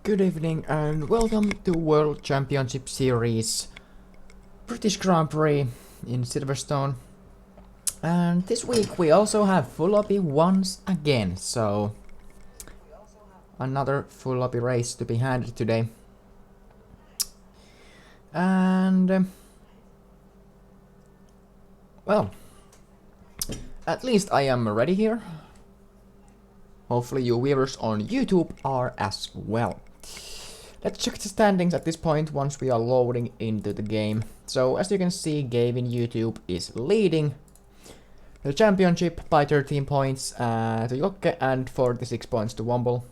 Good evening and welcome to World Championship Series British Grand Prix in Silverstone. And this week we also have full lobby once again, so another full lobby race to be handled today. And well, at least I am ready here. Hopefully you viewers on YouTube are as well. Let's check the standings at this point once we are loading into the game. So as you can see, Gavin YouTube is leading the championship by 13 points to Jokke and 46 points to Womble.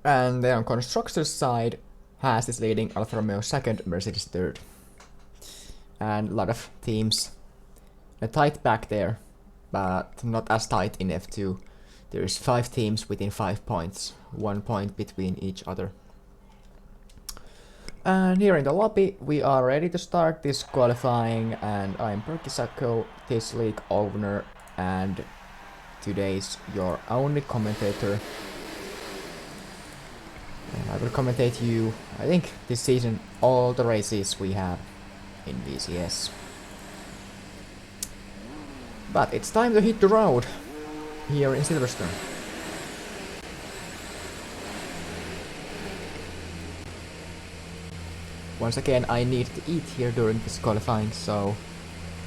And then on constructors side, Haas is leading, Alfa Romeo second, Mercedes third. And a lot of teams tight back there, but not as tight in F2. There's 5 teams within 5 points, 1 point between each other. And here in the lobby, we are ready to start this qualifying, and I'm Perkisakko, this league owner, and today's your only commentator. And I will commentate you, I think, this season, all the races we have in VCS. But it's time to hit the road here in Silverstone. Once again, I need to eat here during this qualifying, so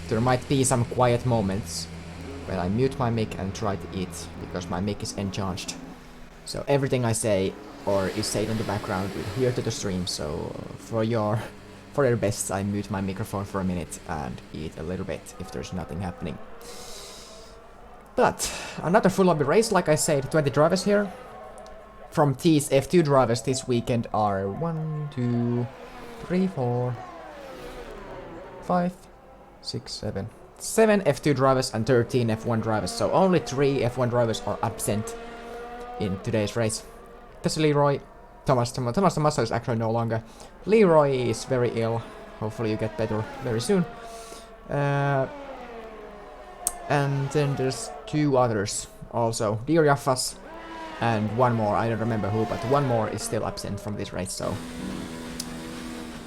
there might be some quiet moments when I mute my mic and try to eat, because my mic is encharged. So everything I say or is said in the background will hear to the stream, so for your best I mute my microphone for a minute and eat a little bit if there's nothing happening. But another full lobby race, like I said, 20 drivers here. From these F2 drivers this weekend are 1, 2, 3, 4, 5, 6, 7. 7 F2 drivers and 13 F1 drivers, so only 3 F1 drivers are absent in today's race. There's Leroy. Thomas Tommaso is actually no longer. Leroy is very ill. Hopefully you get better very soon. And then there's 2 others also. Dear Jaffas and one more, I don't remember who, but one more is still absent from this race, so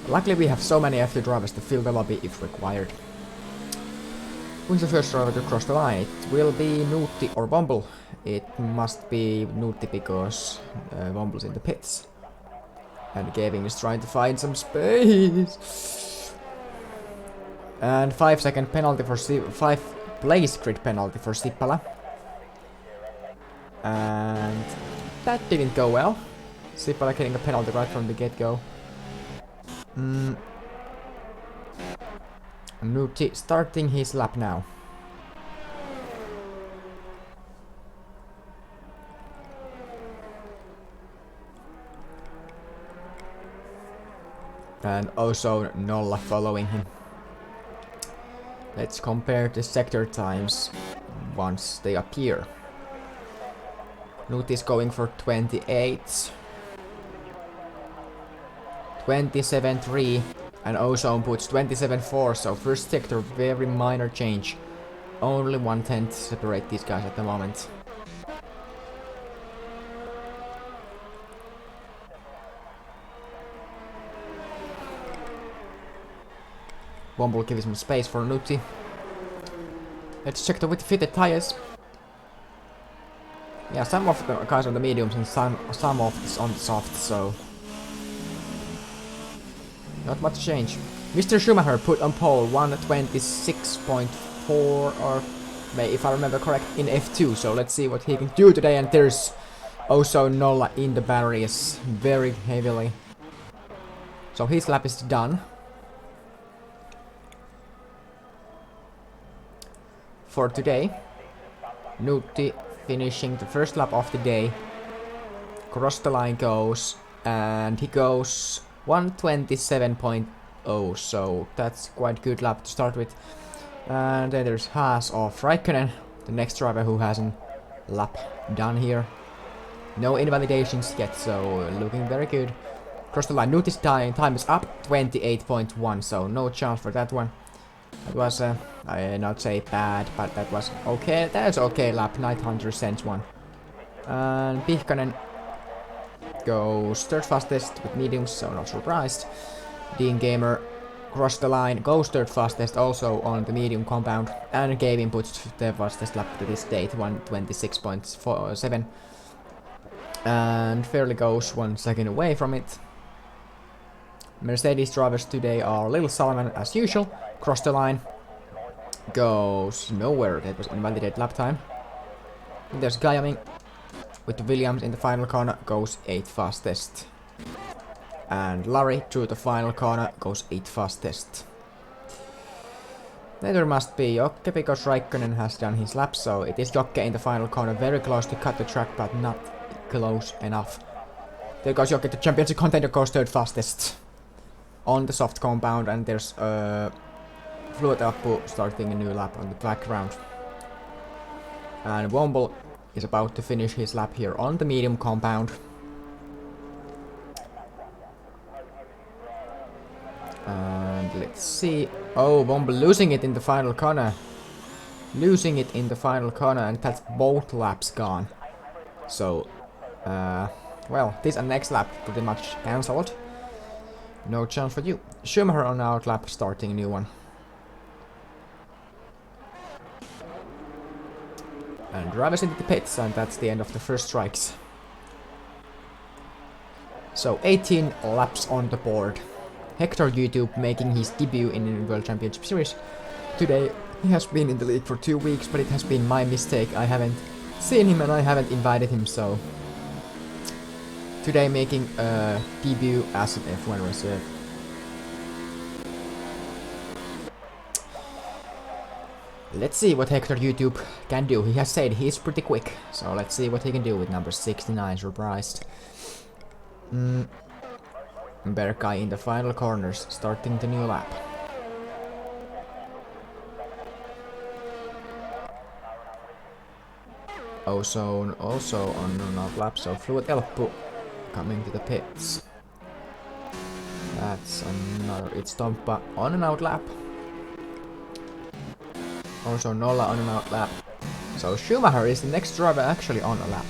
luckily we have so many F2 drivers to fill the lobby if required. Who's the first driver to cross the line? It will be Nuutti or Womble. It must be Nuutti because Womble's in the pits. And Gavin is trying to find some space. And 5-second penalty for 5 place grid penalty for Sippala. And that didn't go well. Sippala getting a penalty right from the get-go. Nuutti starting his lap now. And also Nolla following him. Let's compare the sector times once they appear. Nuutti is going for 28. 27.3 and Ozone puts 27.4, so first sector very minor change. Only 1/10 separate these guys at the moment. Womble gives him space for Nutti. Let's check the with fitted tires. Yeah, some of the guys on the mediums and some of this on the soft, so not much change. Mr. Schumacher put on pole 126.4 or if I remember correct in F2, so let's see what he can do today. And there's also Nolla in the barriers very heavily. So his lap is done. For today, Nutti finishing the first lap of the day. Cross the line goes, and he goes 127.0, so that's quite good lap to start with. And then there's Haas of Raikkonen, the next driver who has a lap done here. No invalidations yet, so looking very good. Cross the line, Nutti's time is up, 28.1, so no chance for that one. That was, I not say bad, but that was okay. That's okay lap, 900 cents one. And Pihkanen goes third fastest with mediums, so not surprised. Dean Gamer crossed the line, goes third fastest also on the medium compound, and gave input the fastest lap to this date, 126.7. And Fairly goes 1 second away from it. Mercedes drivers today are Lil Salman as usual. Cross the line, goes nowhere. That was invalidated lap time. And there's Guyaming with the Williams in the final corner, goes 8th fastest. And Larry through the final corner goes 8th fastest. Then there must be Jokke because Raikkonen has done his lap, so it is Jokke in the final corner, very close to cut the track, but not close enough. There goes Jokke, the championship contender, goes 3rd fastest on the soft compound, and there's Fluid Appu starting a new lap on the background. And Womble is about to finish his lap here on the medium compound. And let's see. Oh, Womble losing it in the final corner. Losing it in the final corner, and that's both laps gone. So, well, this and next lap pretty much cancelled. No chance for you. Schumacher on out lap, starting a new one. And drivers into the pits, and that's the end of the first strikes. So 18 laps on the board. Hector YouTube making his debut in the World Championship Series. Today he has been in the league for 2 weeks, but it has been my mistake. I haven't seen him and I haven't invited him, so today making a debut as an F1 reserve. Let's see what Hector YouTube can do. He has said he's pretty quick, so let's see what he can do with number 69, surprised. Berkay in the final corners, starting the new lap. Also on an lap, so Fluid Elppu coming to the pits. That's another, it's Tompa on an out lap. Also Nolla on an out lap. So Schumacher is the next driver actually on a lap.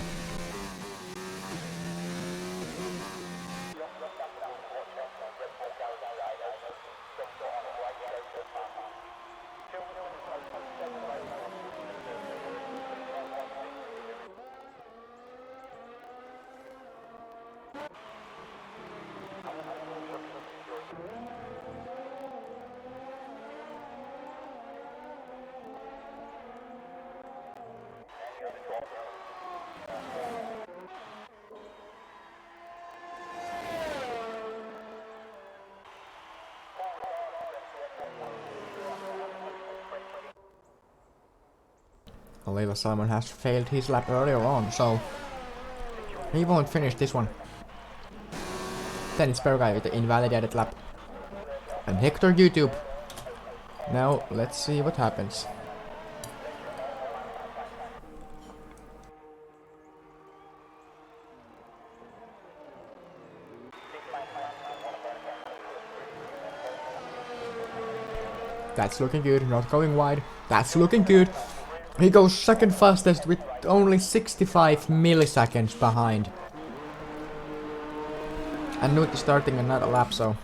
Lila Simon has failed his lap earlier on, so he won't finish this one. Then it's Berkay with the invalidated lap. And Hector YouTube. Now let's see what happens. That's looking good, not going wide. That's looking good. He goes second fastest with only 65 milliseconds behind. And Nutti starting another lap, so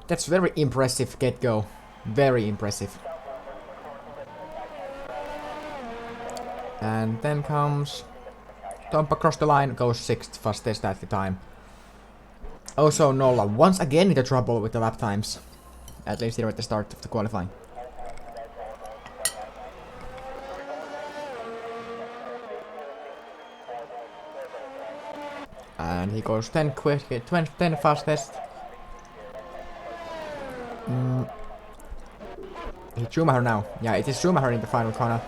that's very impressive get-go. Very impressive. And then comes Tomp across the line, goes 6th fastest at the time. Also Nola once again into trouble with the lap times. At least here at the start of the qualifying. And he goes 10 quick, 10 fastest. Is it Schumacher now? Yeah, it is Schumacher in the final corner.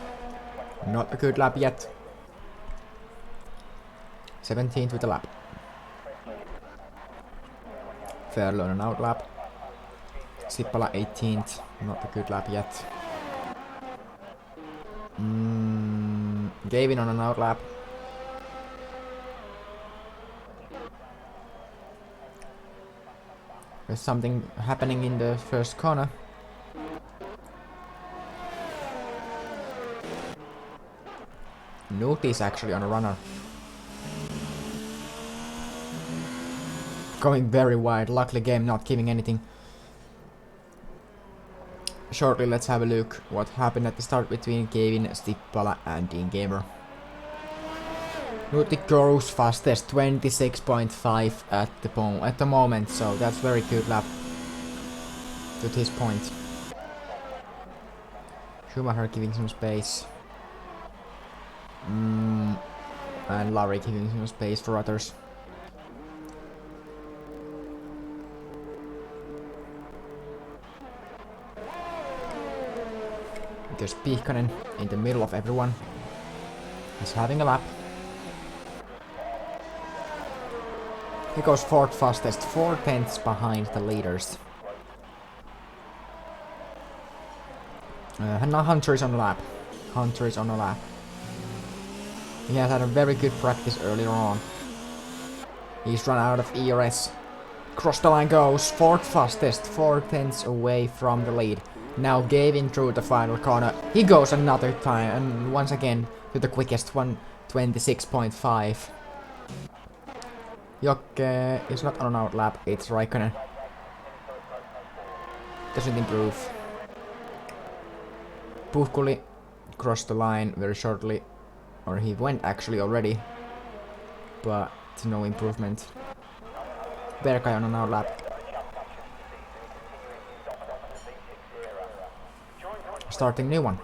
Not a good lap yet. 17th with the lap. Fairly on an out lap. Sippala 18th. Not a good lap yet. Gavin on an out lap. There's something happening in the first corner. Nuti is actually on a runner. Going very wide, luckily game not giving anything. Shortly, let's have a look what happened at the start between Gavin, Stippala and Dean Gamer. Nuti goes fastest, 26.5 at the moment, so that's very good lap to this point. Schumacher giving some space. And Larry giving some space for others. There's Pihkanen in the middle of everyone. He's having a lap. He goes 4th fastest, 4/10 behind the leaders. And now Hunter is on the lap. Hunter is on the lap. He has had a very good practice earlier on. He's run out of ERS. Cross the line goes, 4th fastest, 4/10 away from the lead. Now Gavin through the final corner. He goes another time, and once again to the quickest one, 26.5. Jokke is not on an out lap, it's Raikkonen. Doesn't improve. Puhkuli crossed the line very shortly. Or he went actually already. But no improvement. Berkai on an out lap. Starting new one.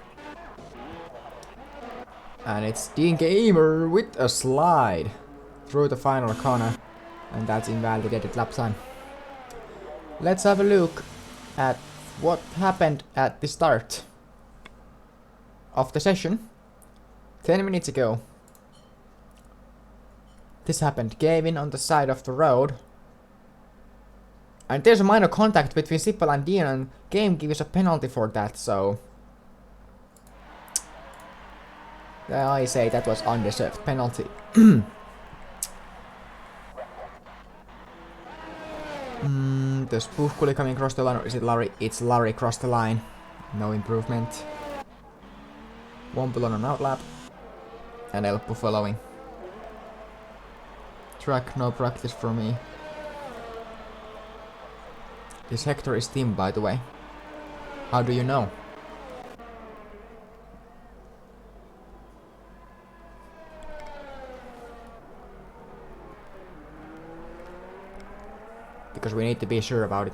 And it's Dean Gamer with a slide through the final corner. And that's invalidated lap time. Let's have a look at what happened at the start of the session. 10 minutes ago. This happened. Gavin on the side of the road. And there's a minor contact between Sippala and Dean, and game gives a penalty for that, so I say that was undeserved penalty. There's Puhkuli coming across the line, or is it Larry? It's Larry across the line. No improvement. Wompel on an out lap. And Elppu following. Track, no practice for me. This Hector is Tim, by the way. How do you know? Because we need to be sure about it.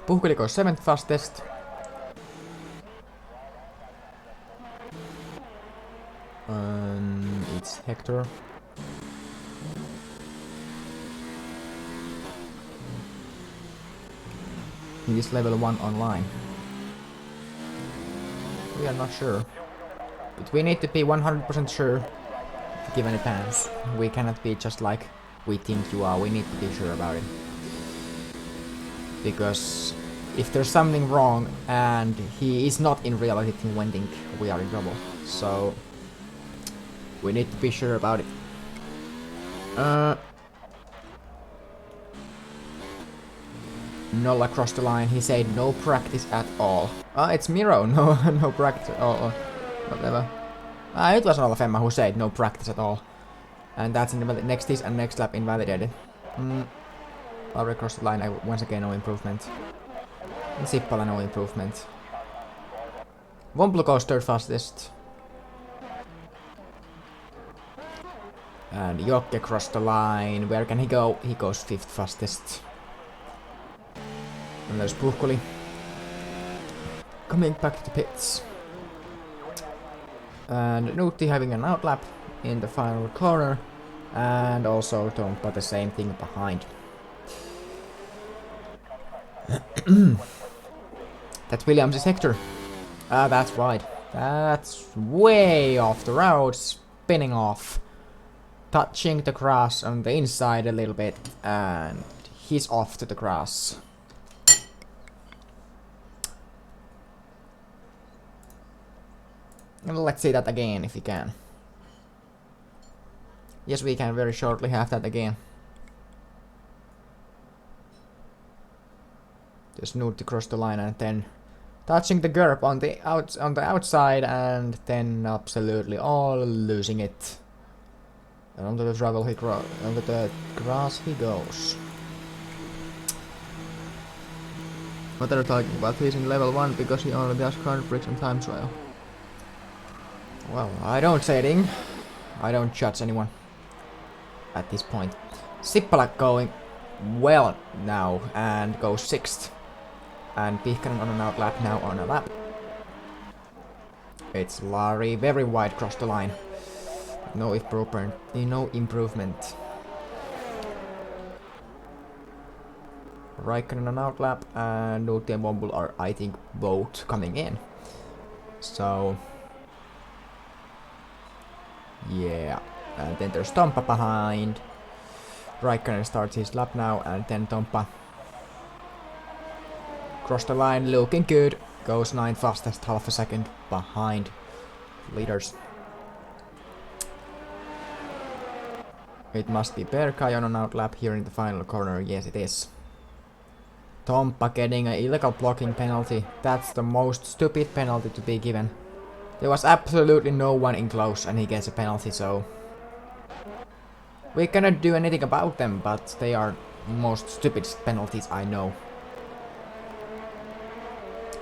Puhkuli goes 7th fastest. It's Hector. He is level 1 online. We are not sure. But we need to be 100% sure to give any pass. We cannot be just like we think you are. We need to be sure about it. Because if there's something wrong and he is not in reality Team Wending, we are in trouble. So we need to be sure about it. Nolla crossed the line. He said no practice at all. It's Miro. No, no practice at all. Or whatever. It was Nolla Femma who said no practice at all. And that's in the next lap invalidated. Lauri across the line, once again no improvement. And Sippala no improvement. Womplu goes third fastest. And Jokke across the line. Where can he go? He goes fifth fastest. And there's Puhkuli. Coming back to the pits. And Nuutti having an outlap in the final corner. And also Tompa the same thing behind. That's Williams' sector. Ah, that's right. That's way off the road, spinning off. Touching the grass on the inside a little bit, and he's off to the grass. And let's see that again if we can. Yes, we can very shortly have that again. Just Nuutti across the line and then touching the GURP on the outside, and then absolutely all losing it. And onto the gravel onto the grass he goes. What are you talking about? He's in level 1 because he only does card bricks on time trial. Well, I don't say anything. I don't judge anyone at this point. Sippala going well now and goes 6th. And Pihkanen on an outlap, now on a lap. It's Lauri, very wide across the line. No improvement. Raikkonen on outlap, and Nuutti and Womplu are, I think, both coming in. So, yeah. And then there's Tompa behind. Raikkonen starts his lap now, and then Tompa across the line, looking good. Goes 9th fastest, half a second behind leaders. It must be Berkai on an outlap here in the final corner. Yes, it is. Tompa getting an illegal blocking penalty. That's the most stupid penalty to be given. There was absolutely no one in close and he gets a penalty, so we cannot do anything about them, but they are most stupidest penalties I know.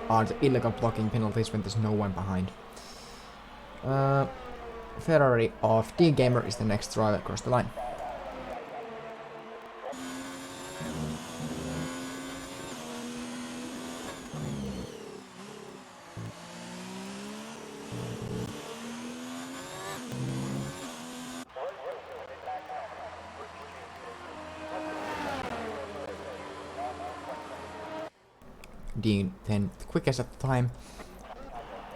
Are the illegal blocking penalties when there's no one behind. Ferrari of D-Gamer is the next driver across the line. Dean 10th quickest at the time.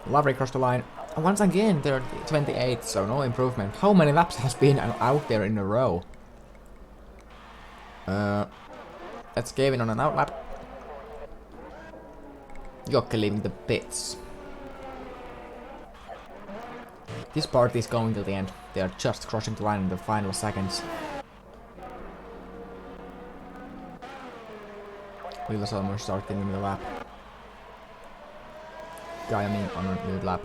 Lauri across the line. And once again, they're 28th, so no improvement. How many laps has been out there in a row? That's Gavin on an outlap. Jokke leaving the pits. This part is going till the end. They are just crossing the line in the final seconds. Willis almost starting in the lap. Gaiamin on a new lap.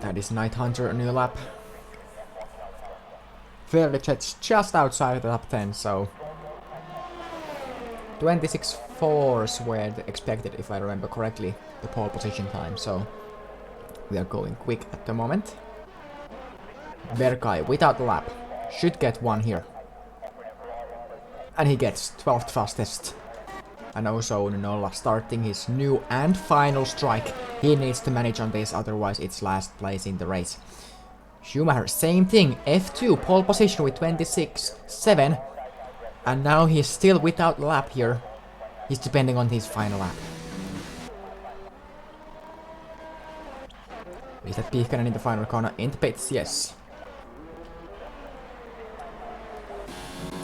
That is Night Hunter, a new lap. Fairlychet's just outside the top 10, so 26.4s were expected, if I remember correctly, the pole position time, so we are going quick at the moment. Berkai without the lap should get one here. And he gets 12th fastest. And also Nolla starting his new and final strike. He needs to manage on this, otherwise it's last place in the race. Schumacher, same thing, F2, pole position with 26.7. And now he's still without lap here. He's depending on his final lap. Is that Pihkanen in the final corner? In the pits, yes.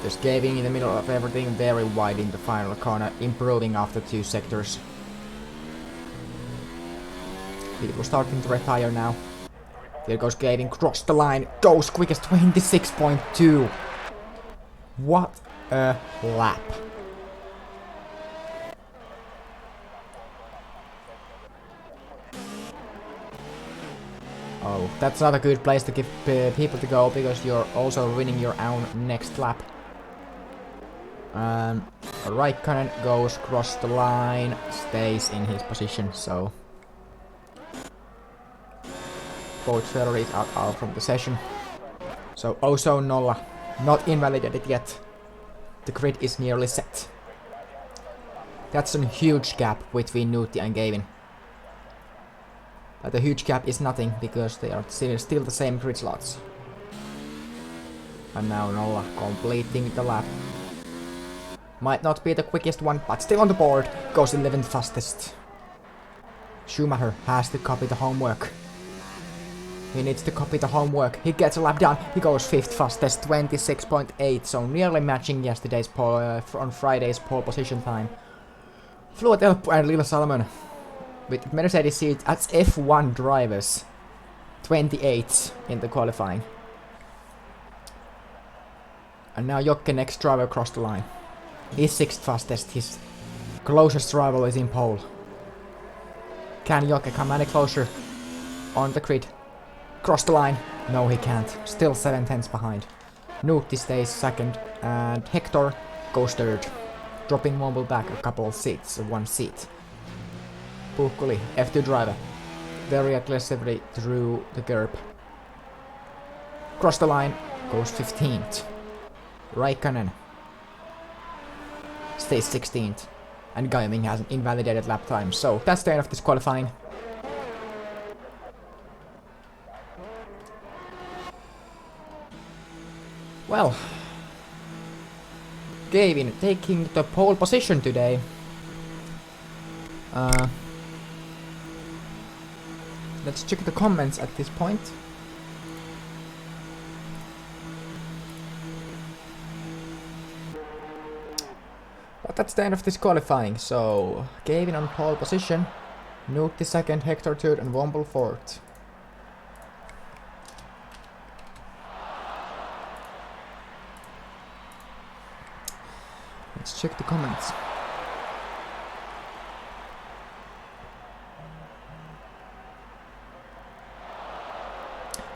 Just Gavin in the middle of everything, very wide in the final corner, improving after 2 sectors. People starting to retire now. There goes Gavin, cross the line, goes quickest 26.2. What a lap. Oh, that's not a good place to give people to go, because you're also winning your own next lap. Raikkonen goes across the line, stays in his position, so both Ferraris are out from the session. So Oso Nolla, not invalidated yet. The grid is nearly set. That's a huge gap between Nuutti and Gavin. But the huge gap is nothing, because they are still the same grid slots. And now Nolla completing the lap. Might not be the quickest one, but still on the board. Goes 11th fastest. Schumacher has to copy the homework. He needs to copy the homework. He gets a lap done. He goes 5th fastest, 26.8, so nearly matching yesterday's on Friday's pole position time. Fluotel and Lila Salmon with Mercedes seats as F1 drivers. 28 in the qualifying. And now Jokke next driver across the line. He's 6th fastest. His closest rival is in pole. Can Jokke come any closer on the grid? Cross the line. No, he can't. Still 7 tenths behind. Nuutti stays 2nd and Hector goes 3rd. Dropping Womble back a couple of seats, 1 seat. Puhkuli, F2 driver. Very aggressively through the curb. Cross the line. Goes 15th. Raikkonen stays 16th, and Gaiming has an invalidated lap time, so that's the end of this qualifying. Well, Gavin taking the pole position today. Let's check the comments at this point. But that's the end of this qualifying, so Gavin on pole position, Nuutti 2nd, Hector 3rd and Womble 4th. Let's check the comments.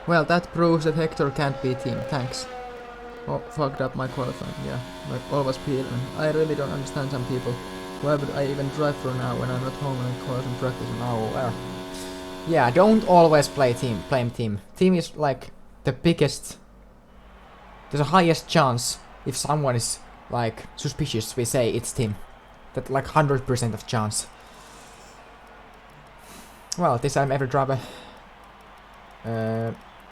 Well, that proves that Hector can't be team, thanks. Oh, fucked up my qualifying, yeah, like always Peter. I really don't understand some people. Why would I even drive for now when I'm not home and cause and practice an hour? Well, yeah, don't always blame team. Team is like the biggest. There's a highest chance if someone is like suspicious, we say it's team. That like 100% of chance. Well, this time every driver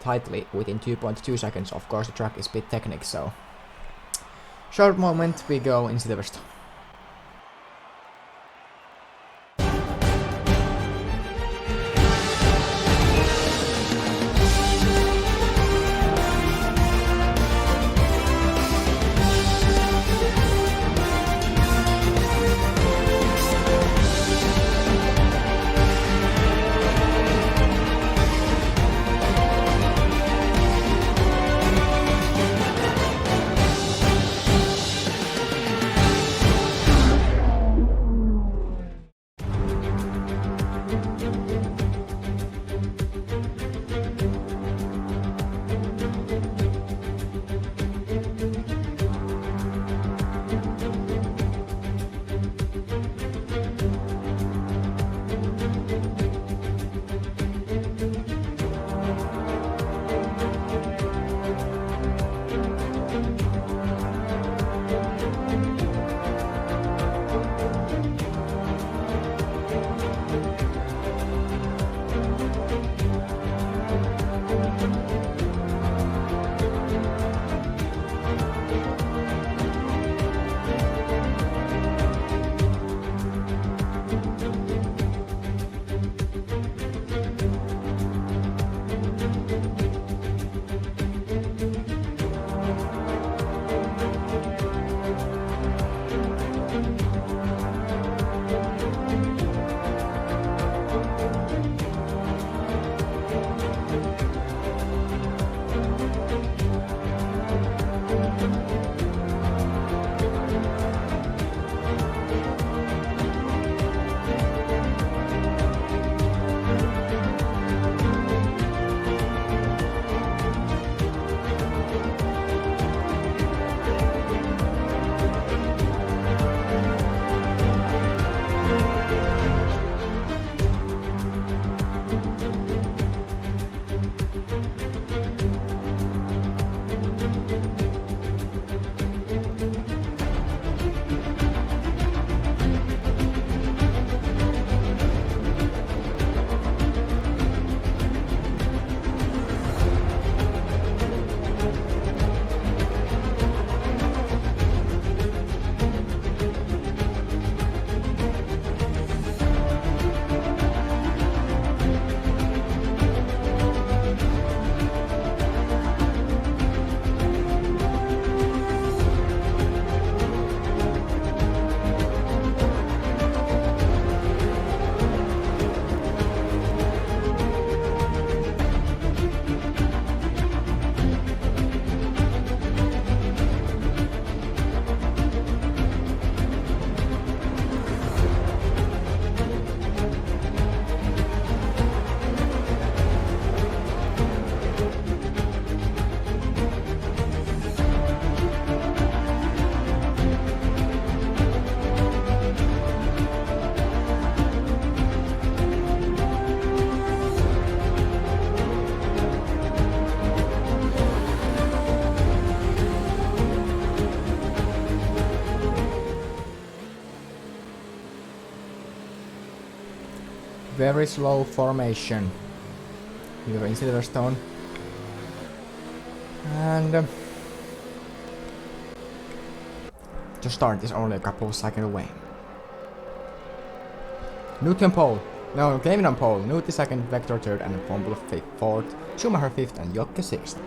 tightly within 2.2 seconds. Of course, the track is a bit technical, so short moment we go in Silverstone. very slow formation here in Silverstone. And the start is only a couple of seconds away. Newton pole. No, Kevin on pole. Newton second, Vector third, and Fumble fourth. Schumacher fifth, and Jokke sixth.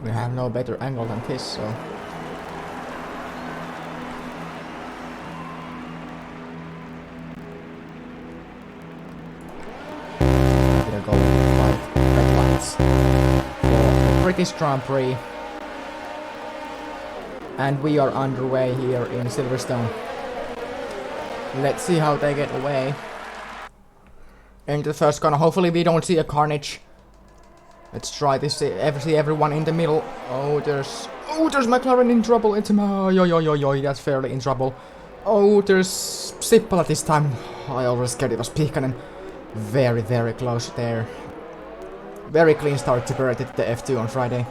We have no better angle than this, so... We're going right red lights for the British Grand Prix. And we are underway here in Silverstone. Let's see how they get away. Into the first corner. Hopefully we don't see a carnage. Let's try to see everyone in the middle. Oh, there's McLaren in trouble. It's that's fairly in trouble. Oh, there's Sippola this time. I always scared it was Pikanen. Very, very close there. Very clean start separated the F2 on Friday.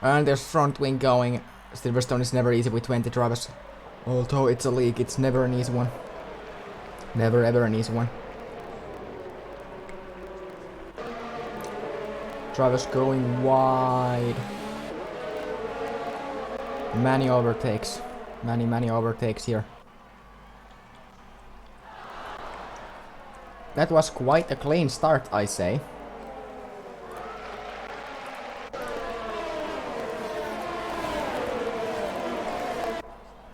And there's front wing going. Silverstone is never easy with 20 drivers. Although it's a league, it's never an easy one. Never ever an easy one. Drivers going wide. Many overtakes. Many overtakes here. That was quite a clean start, I say.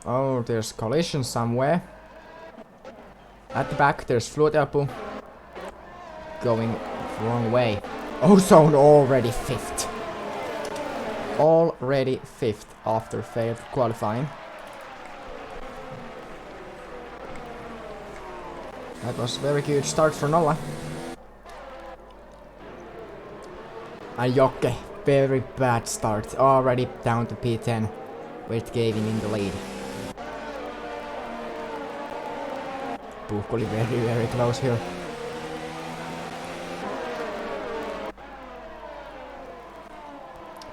Oh, there's collision somewhere. At the back, there's Flutelpu going the wrong way. Ozone already 5th. Already 5th after failed qualifying. That was a very good start for Noah. And Jokke, very bad start. Already down to P10 with Gavin in the lead. Puhkoli very close here.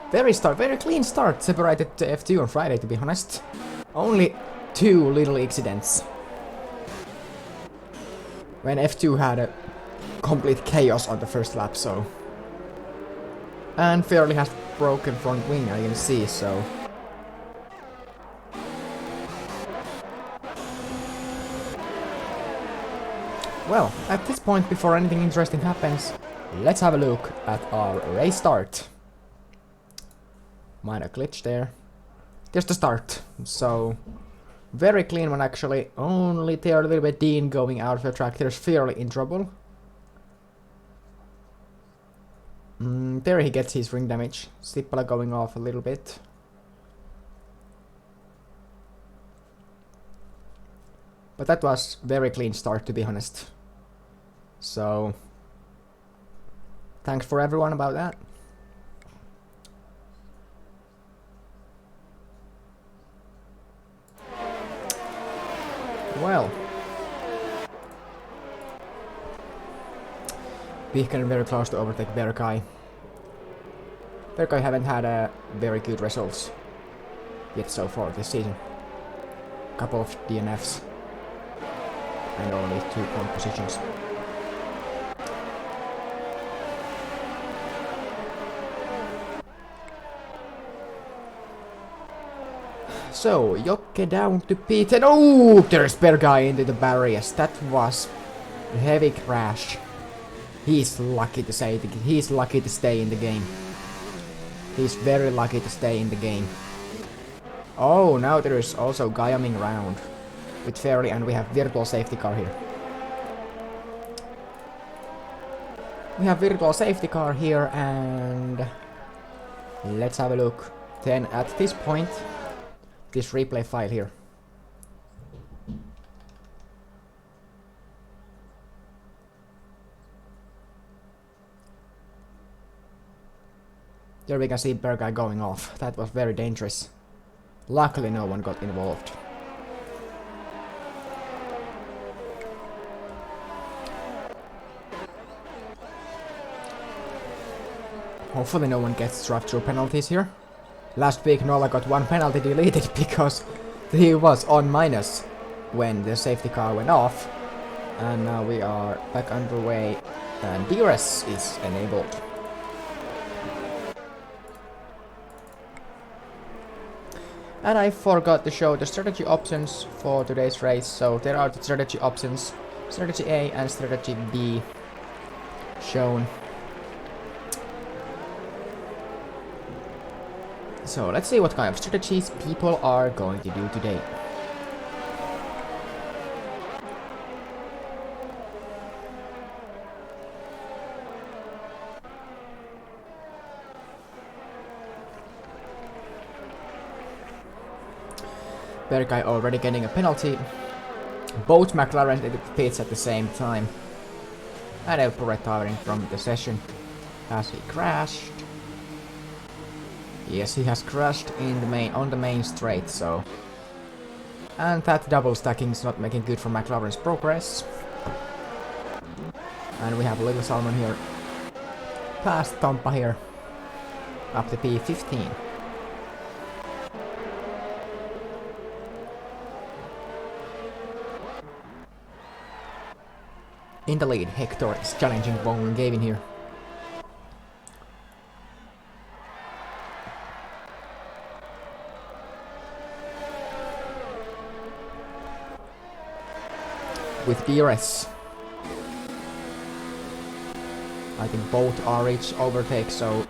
Very clean start, separated to F2 on Friday, to be honest. Only 2 little accidents. When F2 had a complete chaos on the first lap, so... And Fairley has broken front wing, I can see, so... Well, at this point, before anything interesting happens, let's have a look at our race start. Minor glitch there. There's the start. So, very clean one actually. Only there a little bit Dean going out of the track. There's Fairley in trouble. There he gets his ring damage. Sippola going off a little bit. But that was very clean start, to be honest. So, thanks for everyone about that. Well, Pihkanen very close to overtake Berkai. Berkai haven't had a very good results yet so far this season. Couple of DNFs and only 2 point positions. So, Jokke down to P10. Oh, there's Bergai into the barriers. That was a heavy crash. He's lucky to stay in the game. He's very lucky to stay in the game. Oh, now there is also Guyaming round with Fairley, and we have virtual safety car here. We have virtual safety car here, and let's have a look. Then at this point, this replay file here. There we can see Bergai going off. That was very dangerous. Luckily no one got involved. Hopefully no one gets drive-through penalties here. Last week Nolla got one penalty deleted because he was on minus when the safety car went off. And now we are back underway and DRS is enabled. And I forgot to show the strategy options for today's race, so there are the strategy options, strategy A and strategy B shown. So let's see what kind of strategies people are going to do today. Bergai already getting a penalty. Both McLaren did the pits at the same time. And Elpo retiring from the session. Has he crashed? Yes, he has crashed in the on the main straight, so. And that double stacking is not making good for McLaren's progress. And we have Little Salmon here. Past Tampa here. Up to P15. In the lead, Hector is challenging Von Gavin here. With DRS. I think both are reach overtake, so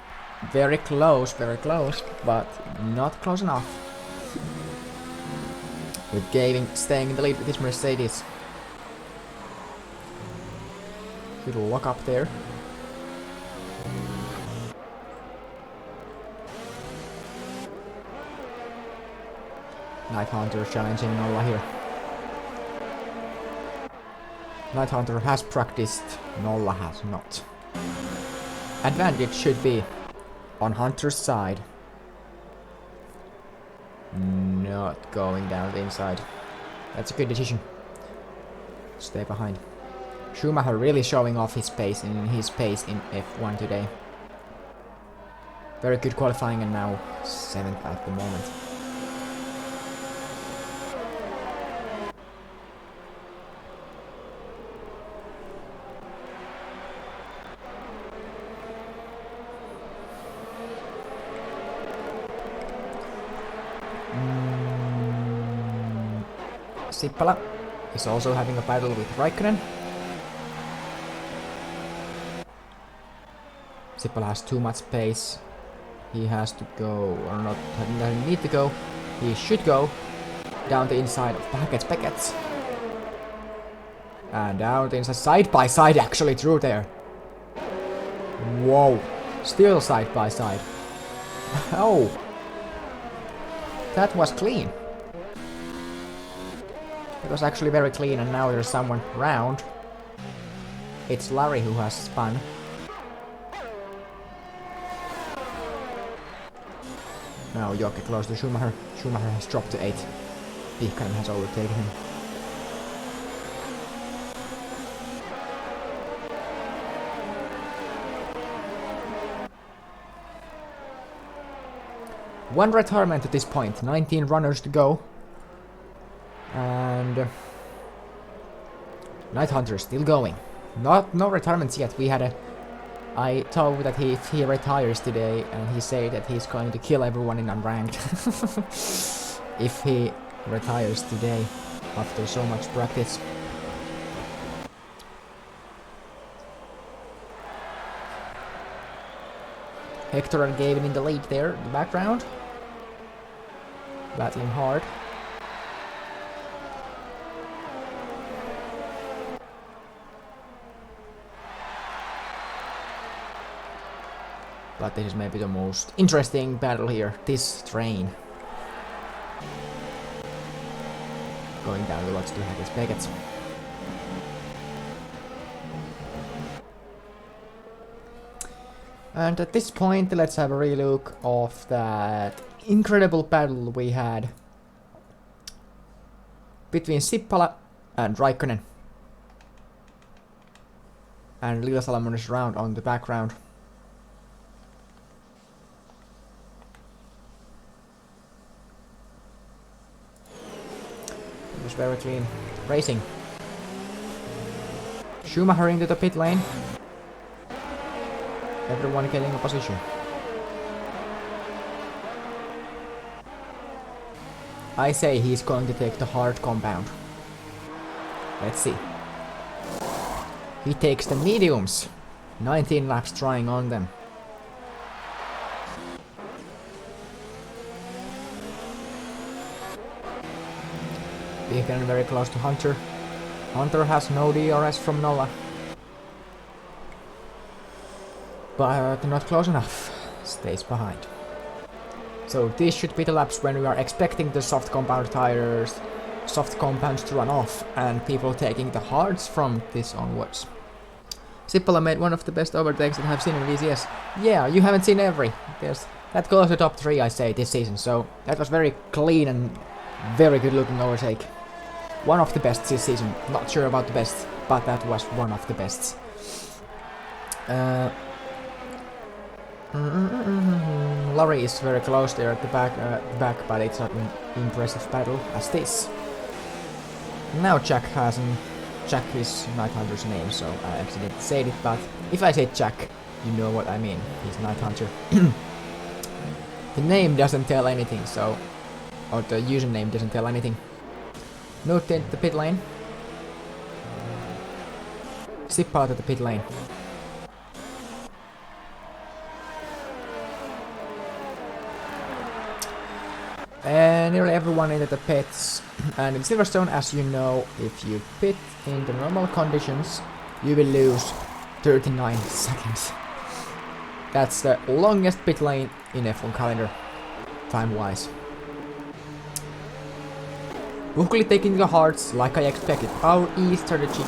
very close, but not close enough. With Gavin staying in the lead with his Mercedes. Little lock up there. Night Hunter challenging Nolla here. Night Hunter has practiced, Nolla has not. Advantage should be on Hunter's side. Not going down the inside. That's a good decision. Stay behind. Schumacher really showing off his pace in F1 today. Very good qualifying and now 7th at the moment. Sippala is also having a battle with Raikkonen. Sippala has too much pace. He has to go, or not, doesn't need to go. He should go down the inside of Beckett. And down the inside, side by side actually through there. Whoa, still side by side. Oh, that was clean. It was actually very clean, and now there's someone round. It's Larry who has spun. Now Jokke close to Schumacher. Schumacher has dropped to 8. Pihkanen has overtaken him. One retirement at this point, 19 runners to go. And Night Hunter is still going. No retirements yet. I told that if he retires today, and he said that he's going to kill everyone in unranked. If he retires today after so much practice. Hector and Gavin in the lead there in the background. Battling hard. But this is maybe the most interesting battle here, this train. Going down the lots to Haggis Beckett. And at this point, let's have a relook of that incredible battle we had between Sippala and Raikkonen. And Lila Salomon is round on the background. It was very clean racing. Schumacher into the pit lane. Everyone getting a position. I say he's going to take the hard compound. Let's see. He takes the mediums. 19 laps trying on them. We're getting very close to Hunter. Hunter has no DRS from Nola. But not close enough. Stays behind. So these should be the laps when we are expecting the soft compound tires, soft compounds to run off, and people taking the hards from this onwards. Sippola made one of the best overtakes that I've seen in VCS. Yeah, you haven't seen every. That goes to top 3, I say, this season. So that was very clean and very good looking overtake. One of the best this season. Not sure about the best, but that was one of the best. Lorry is very close there at the back, but it's not an impressive battle as this. Now Jack is Night Hunter's name, so I accidentally said it, but if I say Jack, you know what I mean. He's Night Hunter. The name doesn't tell anything, so... or the username doesn't tell anything. Note in the pit lane. Zip out of the pit lane. And nearly everyone into the pits. And in Silverstone, as you know, if you pit in the normal conditions, you will lose 39 seconds. That's the longest pit lane in F1 calendar, time-wise. Luckily taking the hards, like I expected. Our E strategy,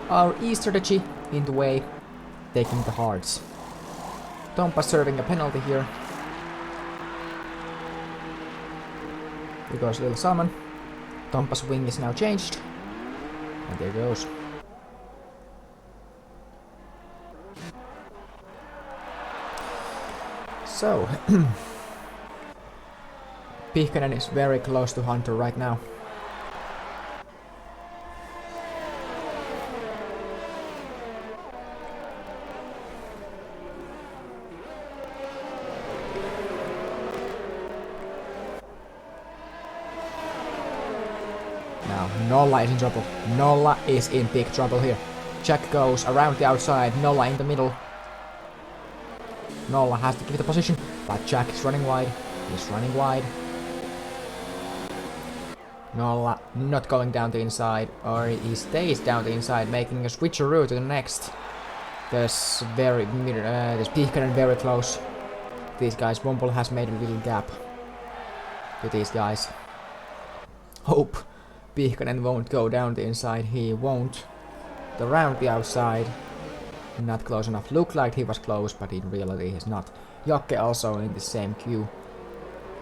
our E strategy in the way, taking the hards. Tompa serving a penalty here. Here goes Little Salmon. Tompa's wing is now changed. And there goes. So, Pihkanen is very close to Hunter right now. Now, Nolla is in trouble. Nolla is in big trouble here. Jack goes around the outside, Nolla in the middle. Nolla has to give the position, but Jack is running wide. He's running wide. Nolla not going down the inside, or he stays down the inside, making a switcheroo to the next. There's Pihkanen very close. These guys, Womble has made a little gap to these guys. Hope Pihkanen won't go down the inside, he won't. Around the outside. Not close enough. Looked like he was close, but in reality he's not. Jokke also in the same queue.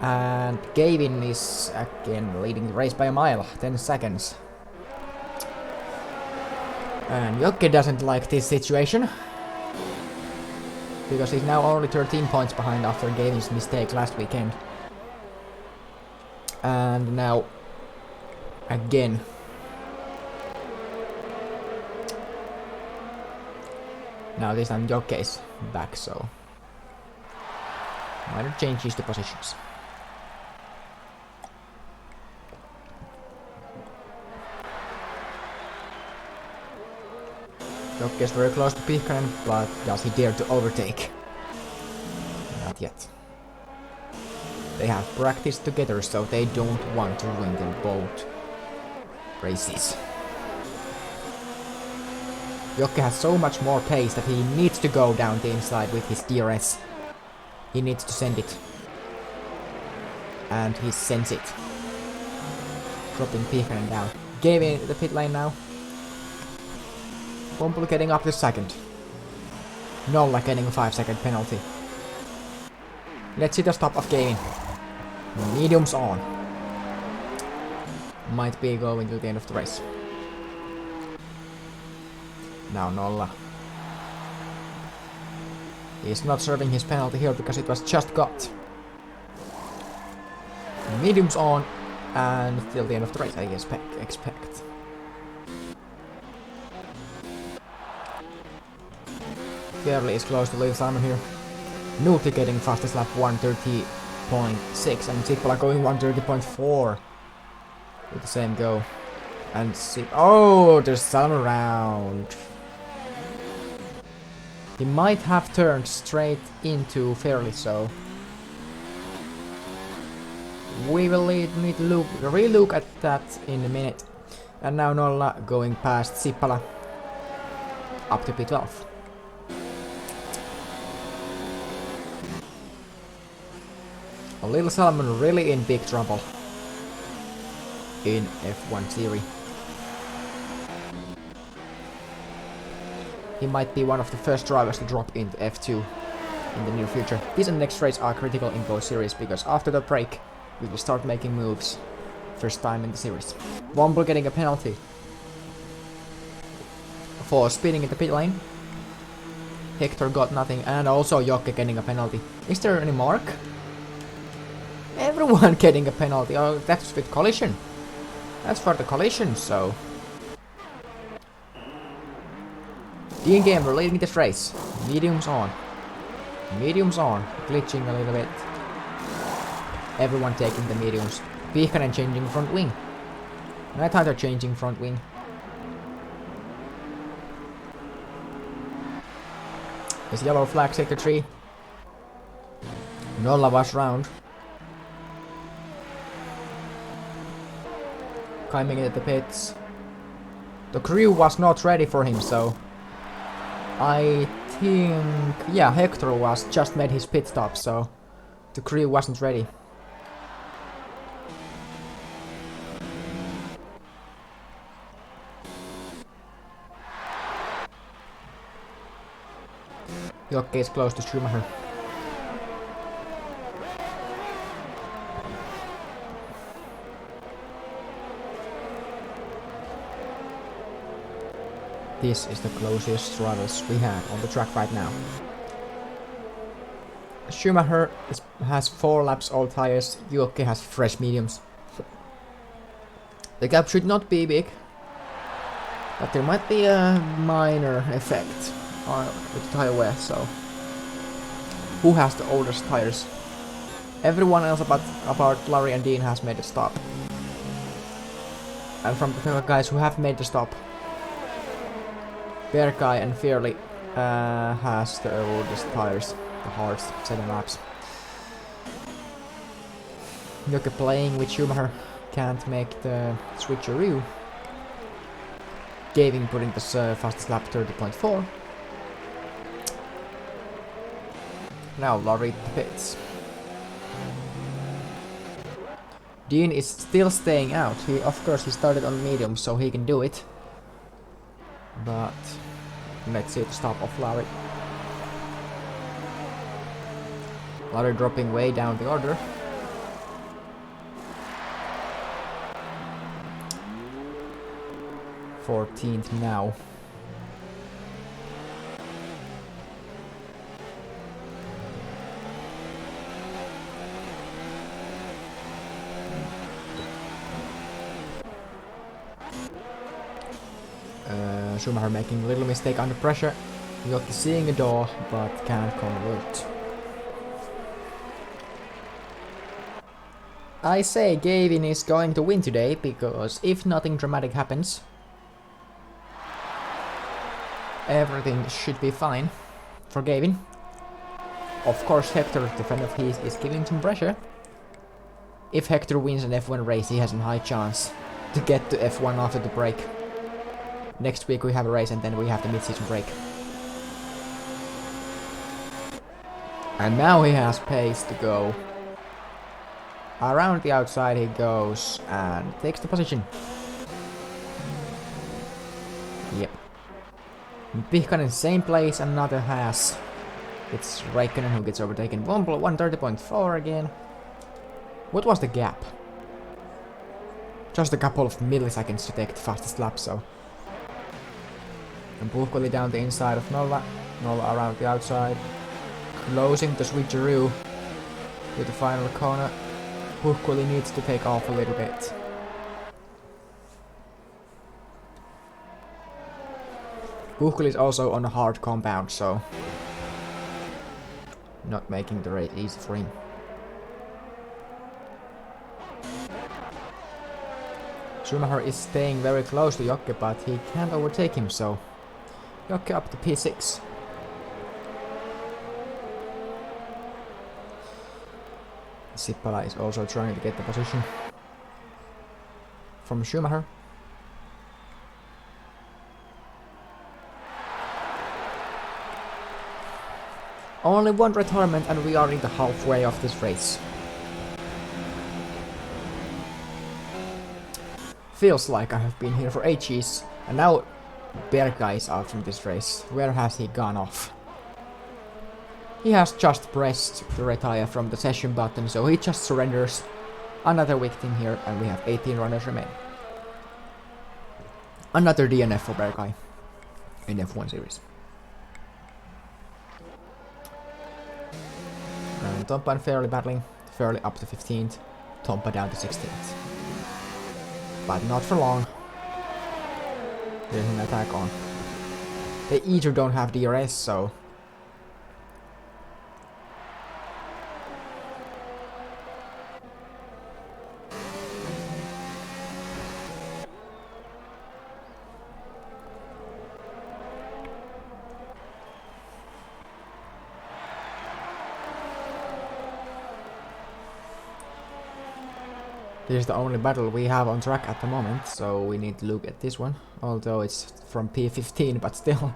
And Gavin is again leading the race by a mile, 10 seconds. And Jokke doesn't like this situation. Because he's now only 13 points behind after Gavin's mistake last weekend. And now, again, now this time Jokke is back, so minor changes to positions. Jokke is very close to Pihkanen, but does he dare to overtake? Not yet. They have practiced together, so they don't want to win them both races. Jokke has so much more pace that he needs to go down the inside with his DRS. He needs to send it. And he sends it. Dropping Pihkanen down. Gavin the pit lane now. Womble getting up to second. Nolla getting a 5-second penalty. Let's see the stop of Gavin. Mediums on. Might be going to the end of the race. Now Nolla. He's not serving his penalty here because it was just got. Mediums on. And till the end of the race, I expect. Fairly is close to Little Simon here. Nuti getting fastest lap 1:30.6 and Zippala going 1:30.4 with the same go. And oh, there's Salmon around. He might have turned straight into Fairly, so we will need to relook at that in a minute. And now Nolla going past Zippala up to P12. A Little Salmon really in big trouble in F1 series. He might be one of the first drivers to drop into F2 in the near future. This and next race are critical in both series because after the break we will start making moves first time in the series. Womble getting a penalty for speeding in the pit lane. Hector got nothing, and also Jokke getting a penalty. Is there any mark? Everyone getting a penalty. Oh, that's with collision. That's for the collision, so Dean Gamer leading this race. Mediums on. Mediums on. Glitching a little bit. Everyone taking the mediums. Vihkanen changing front wing. Nighthunter changing front wing. There's yellow flag sector 3. Nolla was round. Climbing into the pits. The crew was not ready for him, so I think, yeah, Hector was just made his pit stop, so the crew wasn't ready. Jokke is close to Schumacher. This is the closest rivals we have on the track right now. Schumacher has 4 laps old tires, Jokke has fresh mediums. The gap should not be big, but there might be a minor effect with the tire wear, so who has the oldest tires? Everyone else apart Larry and Dean has made a stop. And from the guys who have made the stop, Berkai and Fairly has the oldest tires, the hardest 7 laps. Jokke playing with Schumacher, can't make the switcheroo. Gavin putting the fastest lap 30.4. Now Larry pits. Dean is still staying out. Of course he started on medium, so he can do it. But let's see the stop of Larry. Larry dropping way down the order. Fourteenth now. Schumacher making a little mistake under pressure. Jokke seeing a door, but can't convert. I say Gavin is going to win today, because if nothing dramatic happens, everything should be fine for Gavin. Of course Hector, the friend of his, is giving some pressure. If Hector wins an F1 race, he has a high chance to get to F1 after the break. Next week we have a race and then we have the mid-season break. And now he has pace to go. Around the outside he goes and takes the position. Yep. Vihkanen same place, another has. It's Räikkönen who gets overtaken. Womble 130.4 again. What was the gap? Just a couple of milliseconds to take the fastest lap, so. And Puhkoli down the inside of Nolla. Nolla around the outside. Closing the switcheroo with the final corner. Hungary needs to take off a little bit. Hungary is also on a hard compound, so not making the race easy for him. Schumacher is staying very close to Jokke, but he can't overtake him, so Jokke up to P6. Sippala is also trying to get the position from Schumacher. Only one retirement and we are in the halfway of this race. Feels like I have been here for ages, and now Berga is out from this race. Where has he gone off? He has just pressed the retire from the session button, so he just surrenders. Another victim here, and we have 18 runners remain. Another DNF for Berga in F1 series. And Tompa and Fairley battling. Fairley up to 15th, Tompa down to 16th. But not for long. There's an attack on. They either don't have DRS, so this is the only battle we have on track at the moment, so we need to look at this one. Although it's from P15, but still.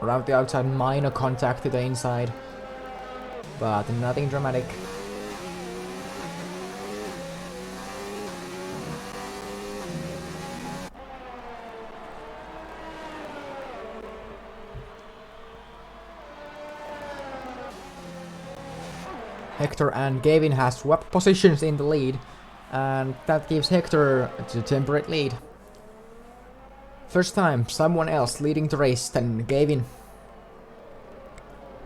Around the outside, minor contact to the inside, but nothing dramatic. Hector and Gavin have swapped positions in the lead, and that gives Hector the temperate lead. First time someone else leading the race than Gavin.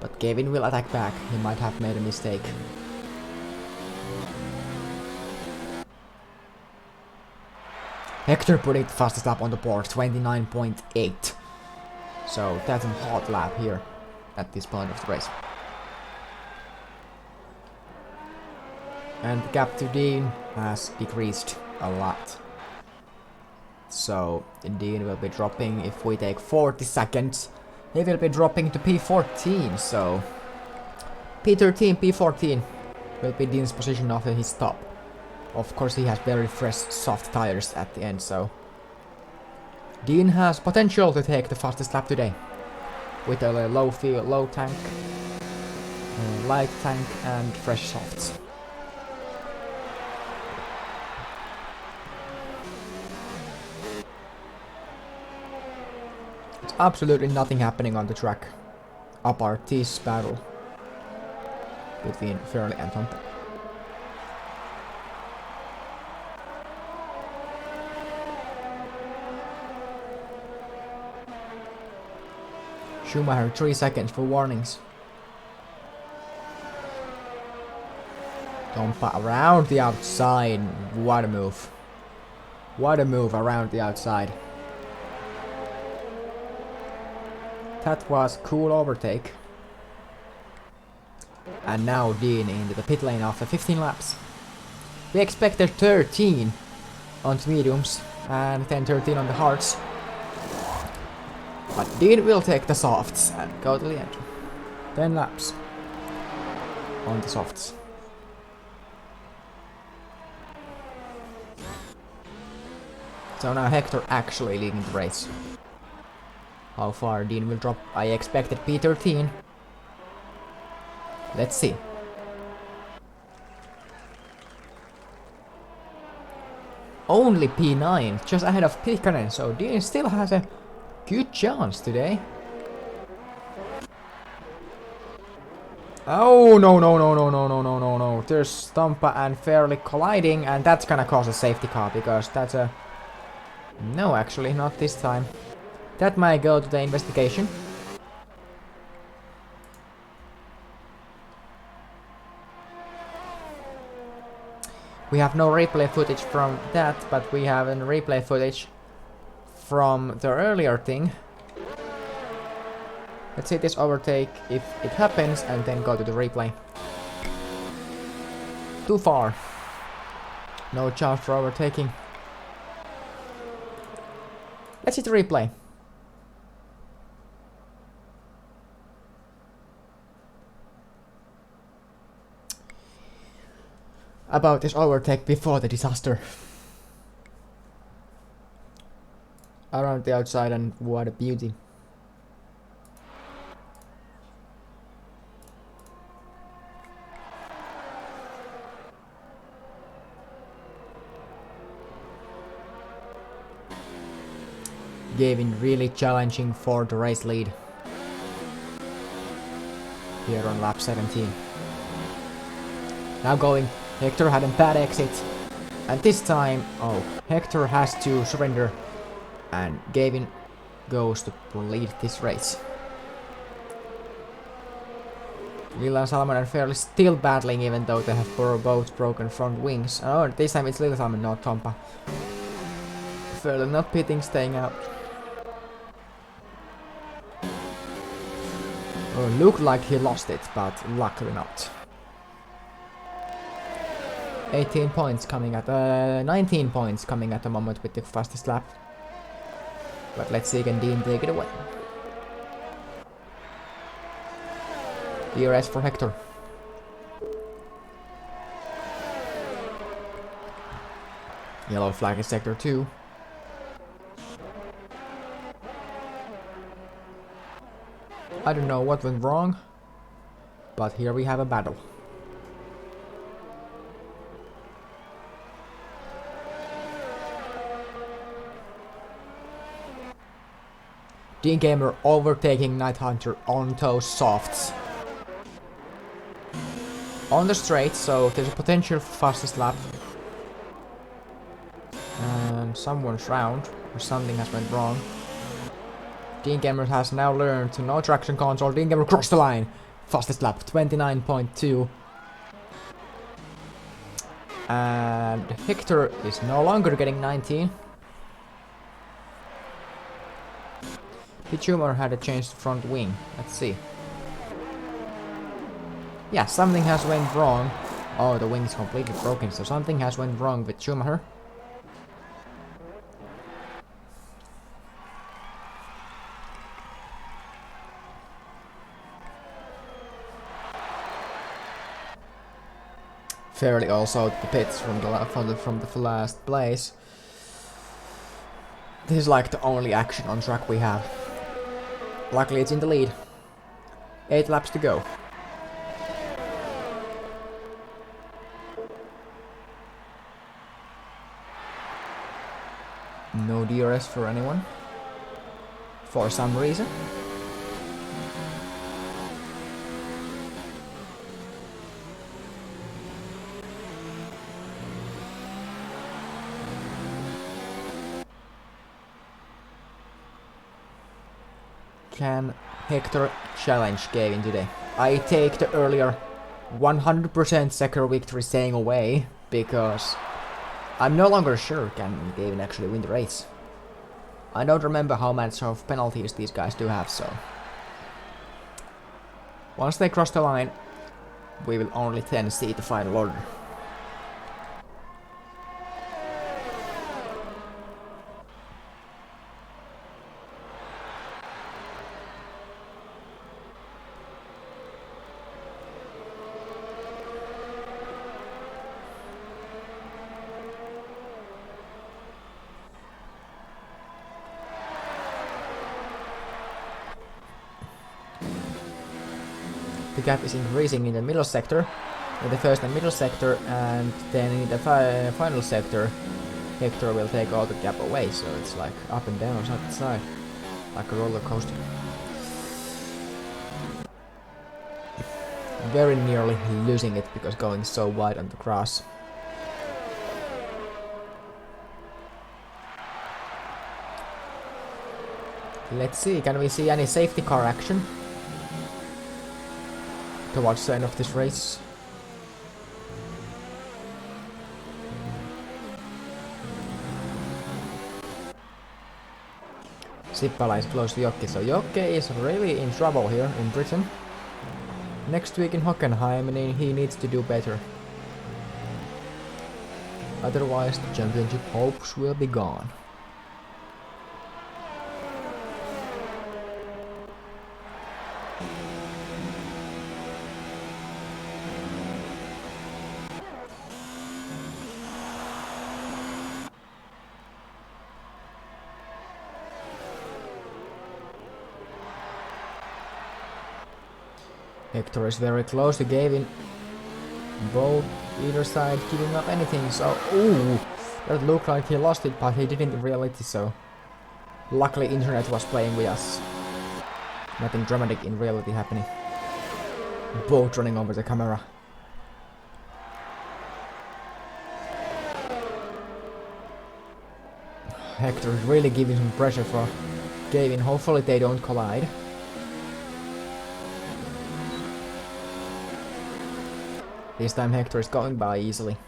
But Gavin will attack back, he might have made a mistake. Hector putting the fastest lap on the board, 29.8. So that's a hot lap here at this point of the race. And the gap to Dean has decreased a lot. So Dean will be dropping, if we take 40 seconds, he will be dropping to P14, so P13, P14 will be Dean's position after his stop. Of course he has very fresh soft tires at the end, so Dean has potential to take the fastest lap today. With a low fuel, low tank, light tank and fresh softs. Absolutely nothing happening on the track. Apart this battle between Fairley and Tompa. Schumacher 3 seconds for warnings. Tompa around the outside. What a move. What a move around the outside. That was cool overtake. And now Dean into the pit lane after 15 laps. We expected 13 on the mediums and then 13 on the hards. But Dean will take the softs and go to the end. 10 laps on the softs. So now Hector actually leading the race. How far Dean will drop? I expected P13. Let's see. Only P9, just ahead of Pikkanen, so Dean still has a good chance today. Oh no. There's Tompa and Fairley colliding, and that's gonna cause a safety car because that's a... No, actually not this time. That might go to the investigation. We have no replay footage from that, but we have a replay footage from the earlier thing. Let's see this overtake if it happens and then go to the replay. Too far. No chance for overtaking. Let's see the replay. About this overtake before the disaster. Around the outside, and what a beauty. Gavin really challenging for the race lead here on lap 17. Now going, Hector had a bad exit, and this time, oh, Hector has to surrender, and Gavin goes to lead this race. Lila Salmon and Fairly still battling, even though they have both broken front wings. Oh, this time it's Lila Salmon, not Tompa. Fairly not pitting, staying out. Oh, looked like he lost it, but luckily not. 18 points coming at 19 points coming at the moment with the fastest lap. But let's see, can Dean take it away? DRS for Hector. Yellow flag is sector 2. I don't know what went wrong, but here we have a battle. Dean Gamer overtaking Night Hunter on those softs. On the straight, so there's a potential for fastest lap. And someone's round, or something has went wrong. Dean Gamer has now learned to no traction control. Dean Gamer crossed the line. Fastest lap, 29.2. And Hector is no longer getting 19. The tumor had a changed front wing. Let's see. Yeah, something has went wrong. Oh, the wing is completely broken, so something has went wrong with Schumacher. Fairly also the pits from the last place. This is like the only action on track we have. Luckily it's in the lead. 8 laps to go. No DRS for anyone. For some reason. Can Hector challenge Gavin today? I take the earlier 100% second victory saying away, because I'm no longer sure can Gavin actually win the race. I don't remember how much of penalties these guys do have, so once they cross the line, we will only then see the final order. The gap is increasing in the middle sector, in the first and middle sector, and then in the final sector, Hector will take all the gap away, so it's like up and down, side to side, like a roller coaster. Very nearly losing it because going so wide on the grass. Let's see, can we see any safety car action towards the end of this race? Sippala is close to Jokke, so Jokke is really in trouble here in Britain. Next week in Hockenheim, and he needs to do better. Otherwise, the championship hopes will be gone. Hector is very close to Gavin. Both either side giving up anything, so ooh, that looked like he lost it, but he didn't in reality, so luckily internet was playing with us. Nothing dramatic in reality happening. Both running over the camera. Hector is really giving some pressure for Gavin, hopefully they don't collide. This time Hector is going by easily.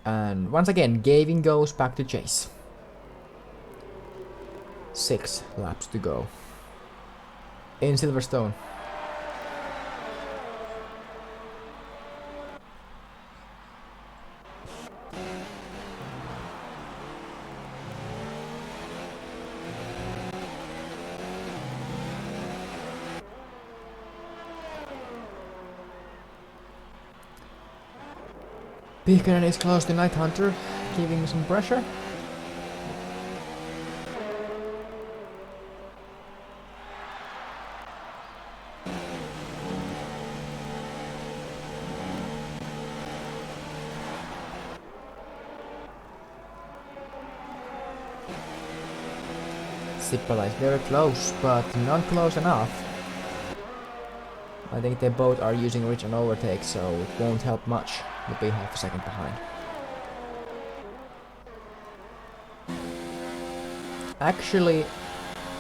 And once again, Gavin goes back to chase. 6 laps to go. In Silverstone. Beacon is close to Night Hunter, giving some pressure. Sippala is very close, but not close enough. I think they both are using reach and overtake, so it won't help much. Will be half a second behind. Actually,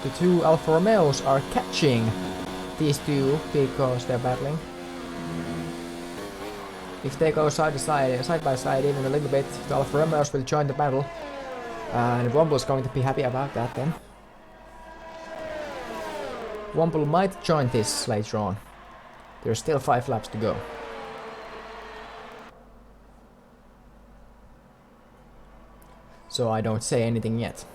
the two Alfa Romeos are catching these two because they're battling. If they go side by side even a little bit, the Alfa Romeos will join the battle. And Womble's going to be happy about that then. Womble might join this later on. There's still 5 laps to go. So I don't say anything yet.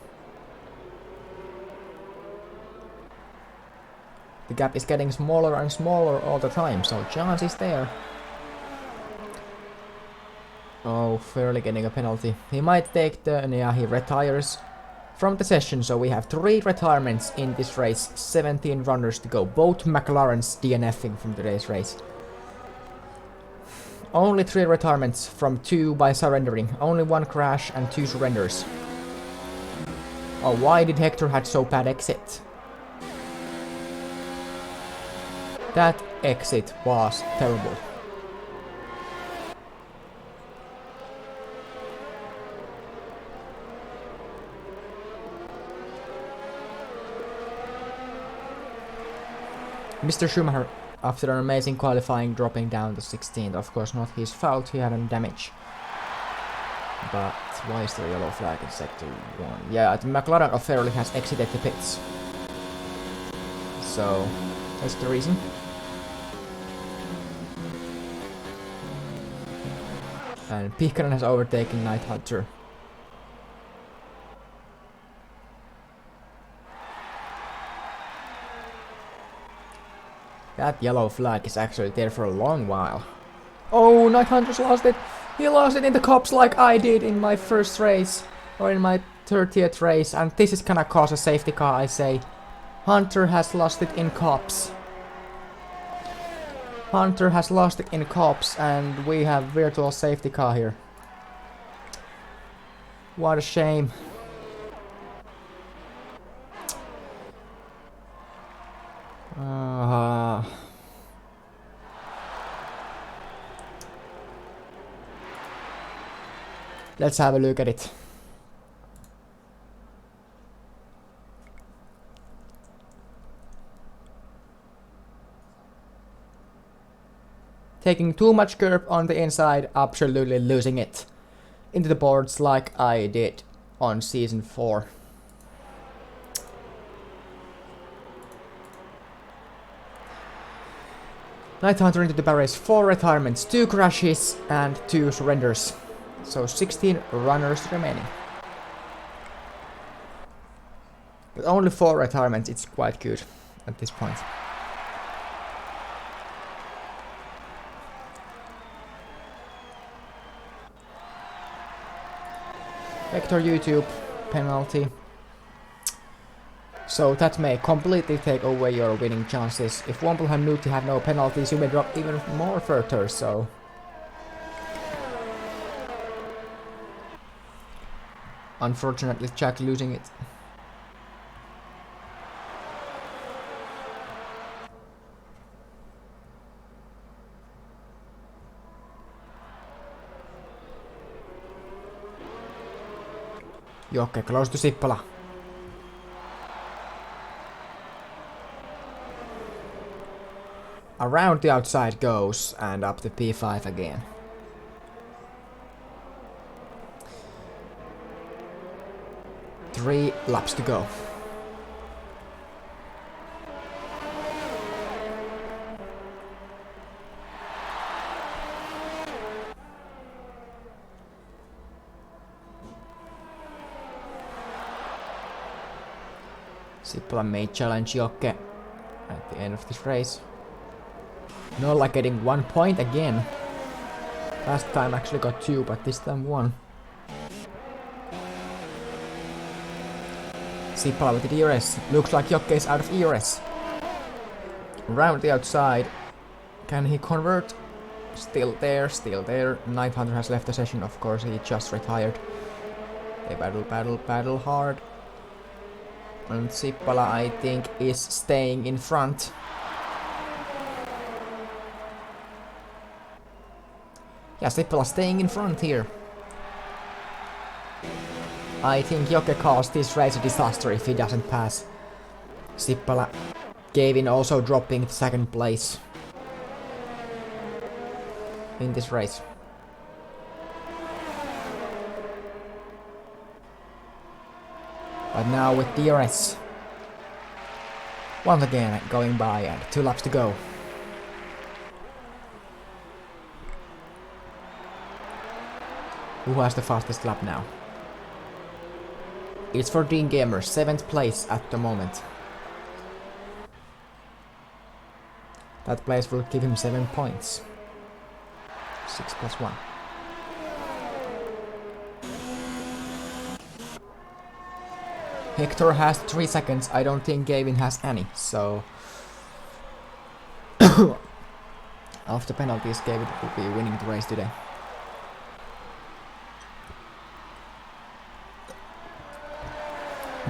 The gap is getting smaller and smaller all the time, so chance is there. Oh, Fairly getting a penalty. He might take the... yeah, he retires from the session, so we have 3 retirements in this race. 17 runners to go. Both McLarens DNFing from today's race. Only 3 retirements from 2 by surrendering. Only 1 crash and 2 surrenders. Oh, why did Hector had so bad exit? That exit was terrible. Mr. Schumacher, after an amazing qualifying, dropping down to 16th. Of course, not his fault, he had a damage. But why is there a yellow flag in sector 1? Yeah, the McLaren of Fairly has exited the pits. So, that's the reason. And Pihkanen has overtaken Night Hunter. That yellow flag is actually there for a long while. Oh, Night Hunter's lost it! He lost it in the cops like I did in my first race. Or in my 30th race. And this is gonna cause a safety car, I say. Hunter has lost it in cops. Hunter has lost it in cops and we have virtual safety car here. What a shame. Let's have a look at it. taking too much curb on the inside, absolutely losing it into the boards like I did on season 4. Night Hunter into the barriers, 4 retirements, 2 crashes and 2 surrenders. So 16 runners remaining. But only 4 retirements, it's quite good at this point. Vector YouTube penalty. So that may completely take away your winning chances. If Womble and Nuti have no penalties, you may drop even more further, so... Unfortunately, Jack losing it. Jokke close to Sippala. Around the outside goes and up to P5 again. Three laps to go. Sippala may challenge Jokke at the end of this race. Nolla getting 1 point again. Last time actually got 2, but this time 1. Sippala with the DRS. Looks like Jokke is out of ERS. Round the outside. Can he convert? Still there, still there. Night Hunter has left the session, of course, he just retired. They battle hard. And Sippala, I think, is staying in front. Yeah, Sippala staying in front here. I think Jokke calls this race a disaster if he doesn't pass. Sippala gave in, also dropping to 2nd place in this race. But now with DRS once again going by and 2 laps to go. Who has the fastest lap now? It's for Dean Gamer, 7th place at the moment. That place will give him 7 points. 6 plus 1. Hector has 3 seconds, I don't think Gavin has any, so... After penalties, Gavin will be winning the race today.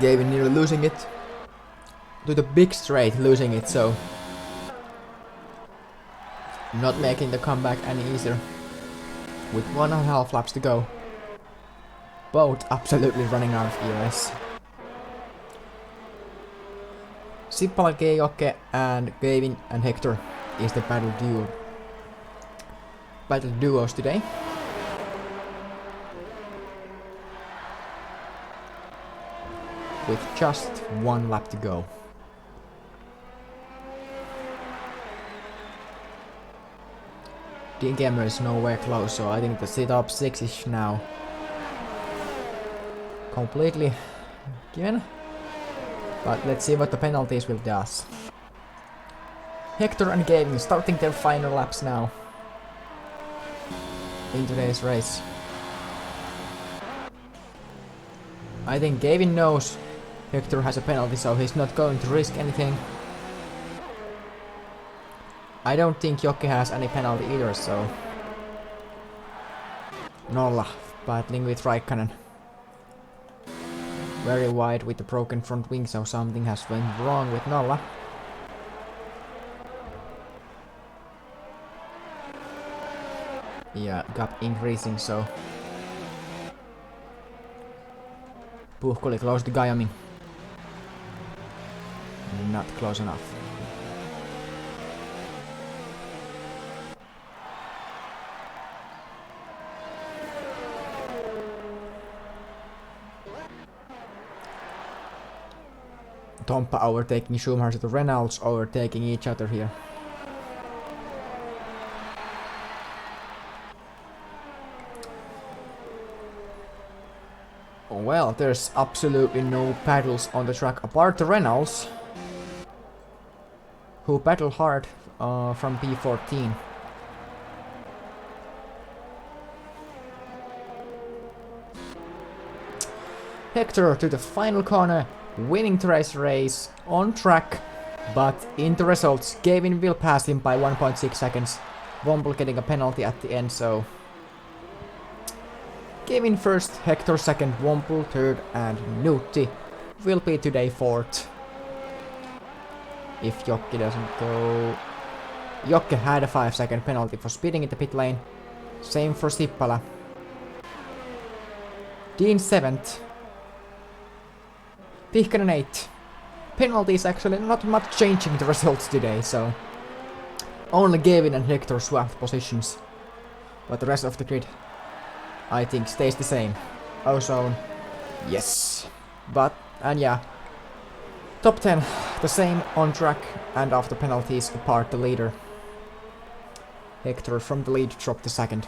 Gavin nearly losing it. To the big straight losing it, so... Not making the comeback any easier. With 1.5 laps to go. Both absolutely running out of ERS. Sippala, Jokke and Gavin and Hector is the battle duos today. With just 1 lap to go. Dean Gamer is nowhere close, so I think the top 6-ish now. Completely given. But let's see what the penalties will do. Hector and Gavin starting their final laps now in today's race. I think Gavin knows Hector has a penalty, so he's not going to risk anything. I don't think Jokke has any penalty either, so... Nolla battling with Raikkonen. Very wide with the broken front wing, so something has went wrong with Nolla. Yeah, gap increasing, so... Puhkuli close to Gajami. Not close enough. Tompa overtaking Schumacher to Reynolds overtaking each other here. Well, there's absolutely no paddles on the track apart the Reynolds, who paddle hard from P14. Hector to the final corner, winning the race on track, but in the results, Gavin will pass him by 1.6 seconds. Womble getting a penalty at the end, so Gavin first, Hector second, Womble third, and Nutti will be today fourth. If Jocke doesn't go... Jocke had a 5-second penalty for speeding in the pit lane. Same for Sippala. Dean 7th. Pihkanen 8th. Penalties actually not much changing the results today, so... Only Gavin and Hector swapped positions. But the rest of the grid, I think, stays the same. Ozone, yes. But, and yeah. Top 10, the same on track, and after penalties apart the leader. Hector from the lead dropped to second.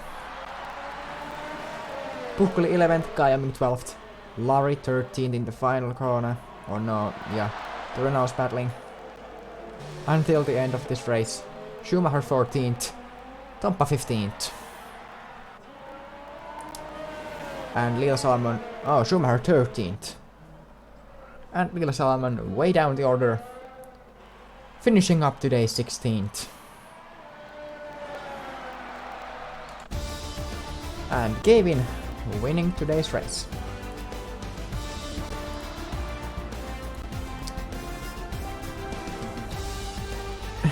Pukkuli 11th, Kajaming 12th. Larry 13th in the final corner. Or no, yeah. The Renault's battling until the end of this race. Schumacher 14th. Tompa 15th. And Lil Salmon... Oh, Schumacher 13th. And Lil Salmon way down the order. Finishing up today 16th. And Gavin winning today's race.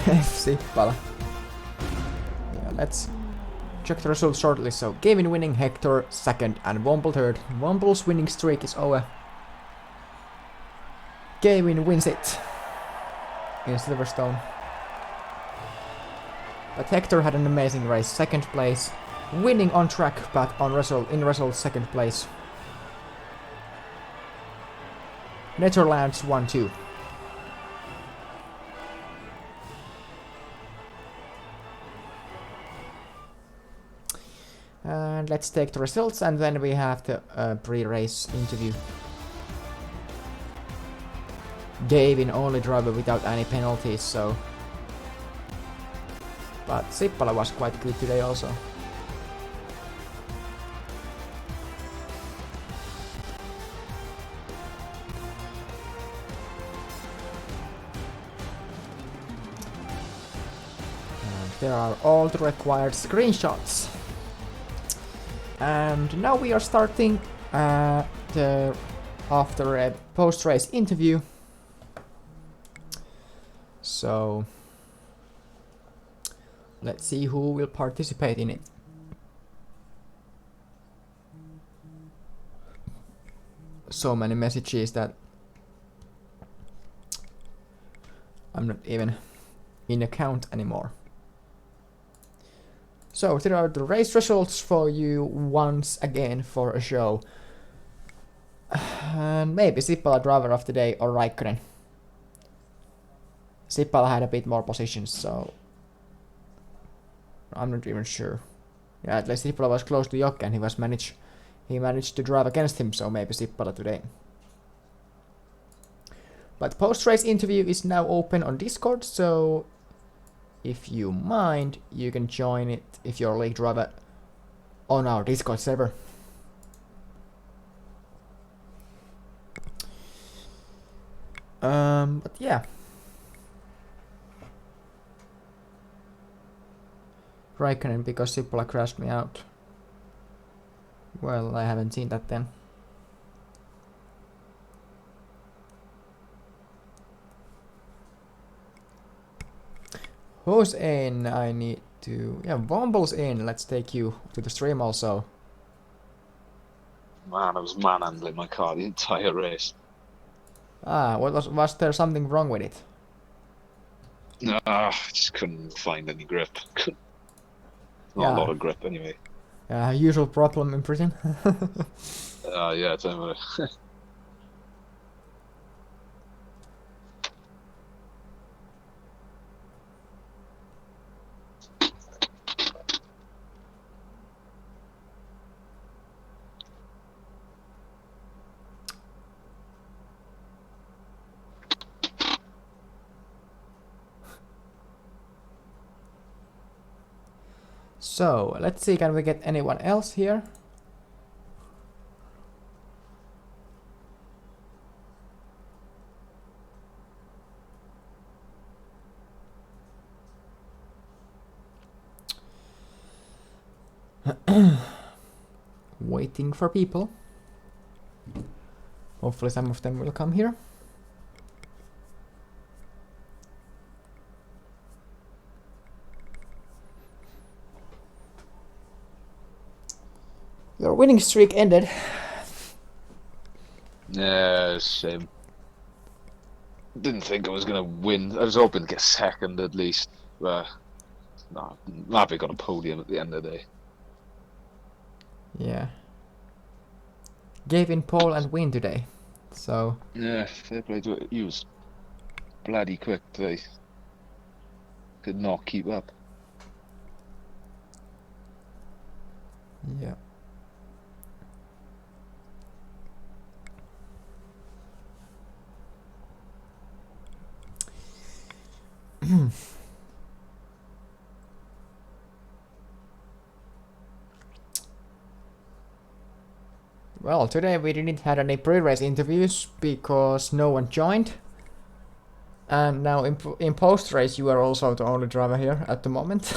Sippala. Yeah, let's check the results shortly. So Gavin winning, Hector second, and Womble third. Womble's winning streak is over. Gavin wins it in Silverstone. But Hector had an amazing race, second place, winning on track, but in result second place. Netherlands 1-2. And let's take the results, and then we have the pre-race interview. Gavin only driver without any penalties, so... But Sippala was quite good today also. And there are all the required screenshots. And now we are starting after a post-race interview. So let's see who will participate in it. So many messages that I'm not even in account anymore. So there are the race results for you once again for a show. And maybe Sippala driver of the day or Raikkonen. Sippala had a bit more positions, so I'm not even sure. Yeah, at least Sippala was close to Jocke and he managed to drive against him, so maybe Sippala today. But post-race interview is now open on Discord, so if you mind, you can join it if you're a league driver on our Discord server. But yeah. Raikkonen because Sippala crashed me out. Well, I haven't seen that then. Who's in? I need to... Yeah, Womble's in. Let's take you to the stream also. Man, I was manhandling my car the entire race. Ah, was there something wrong with it? No, I just couldn't find any grip. Not a lot of grip anyway. Usual problem in prison. Yeah, tell me. So let's see, can we get anyone else here? Waiting for people. Hopefully some of them will come here. Your winning streak ended. Yeah, shame. Didn't think I was gonna win. I was hoping to get second at least. But no, I'm happy got a podium at the end of the day. Yeah. Gave in pole and win today. So Yeah, fair play to it. He was bloody quick today. Could not keep up. yeah. Well, today we didn't have any pre-race interviews because no one joined. And now in post-race you are also the only driver here at the moment.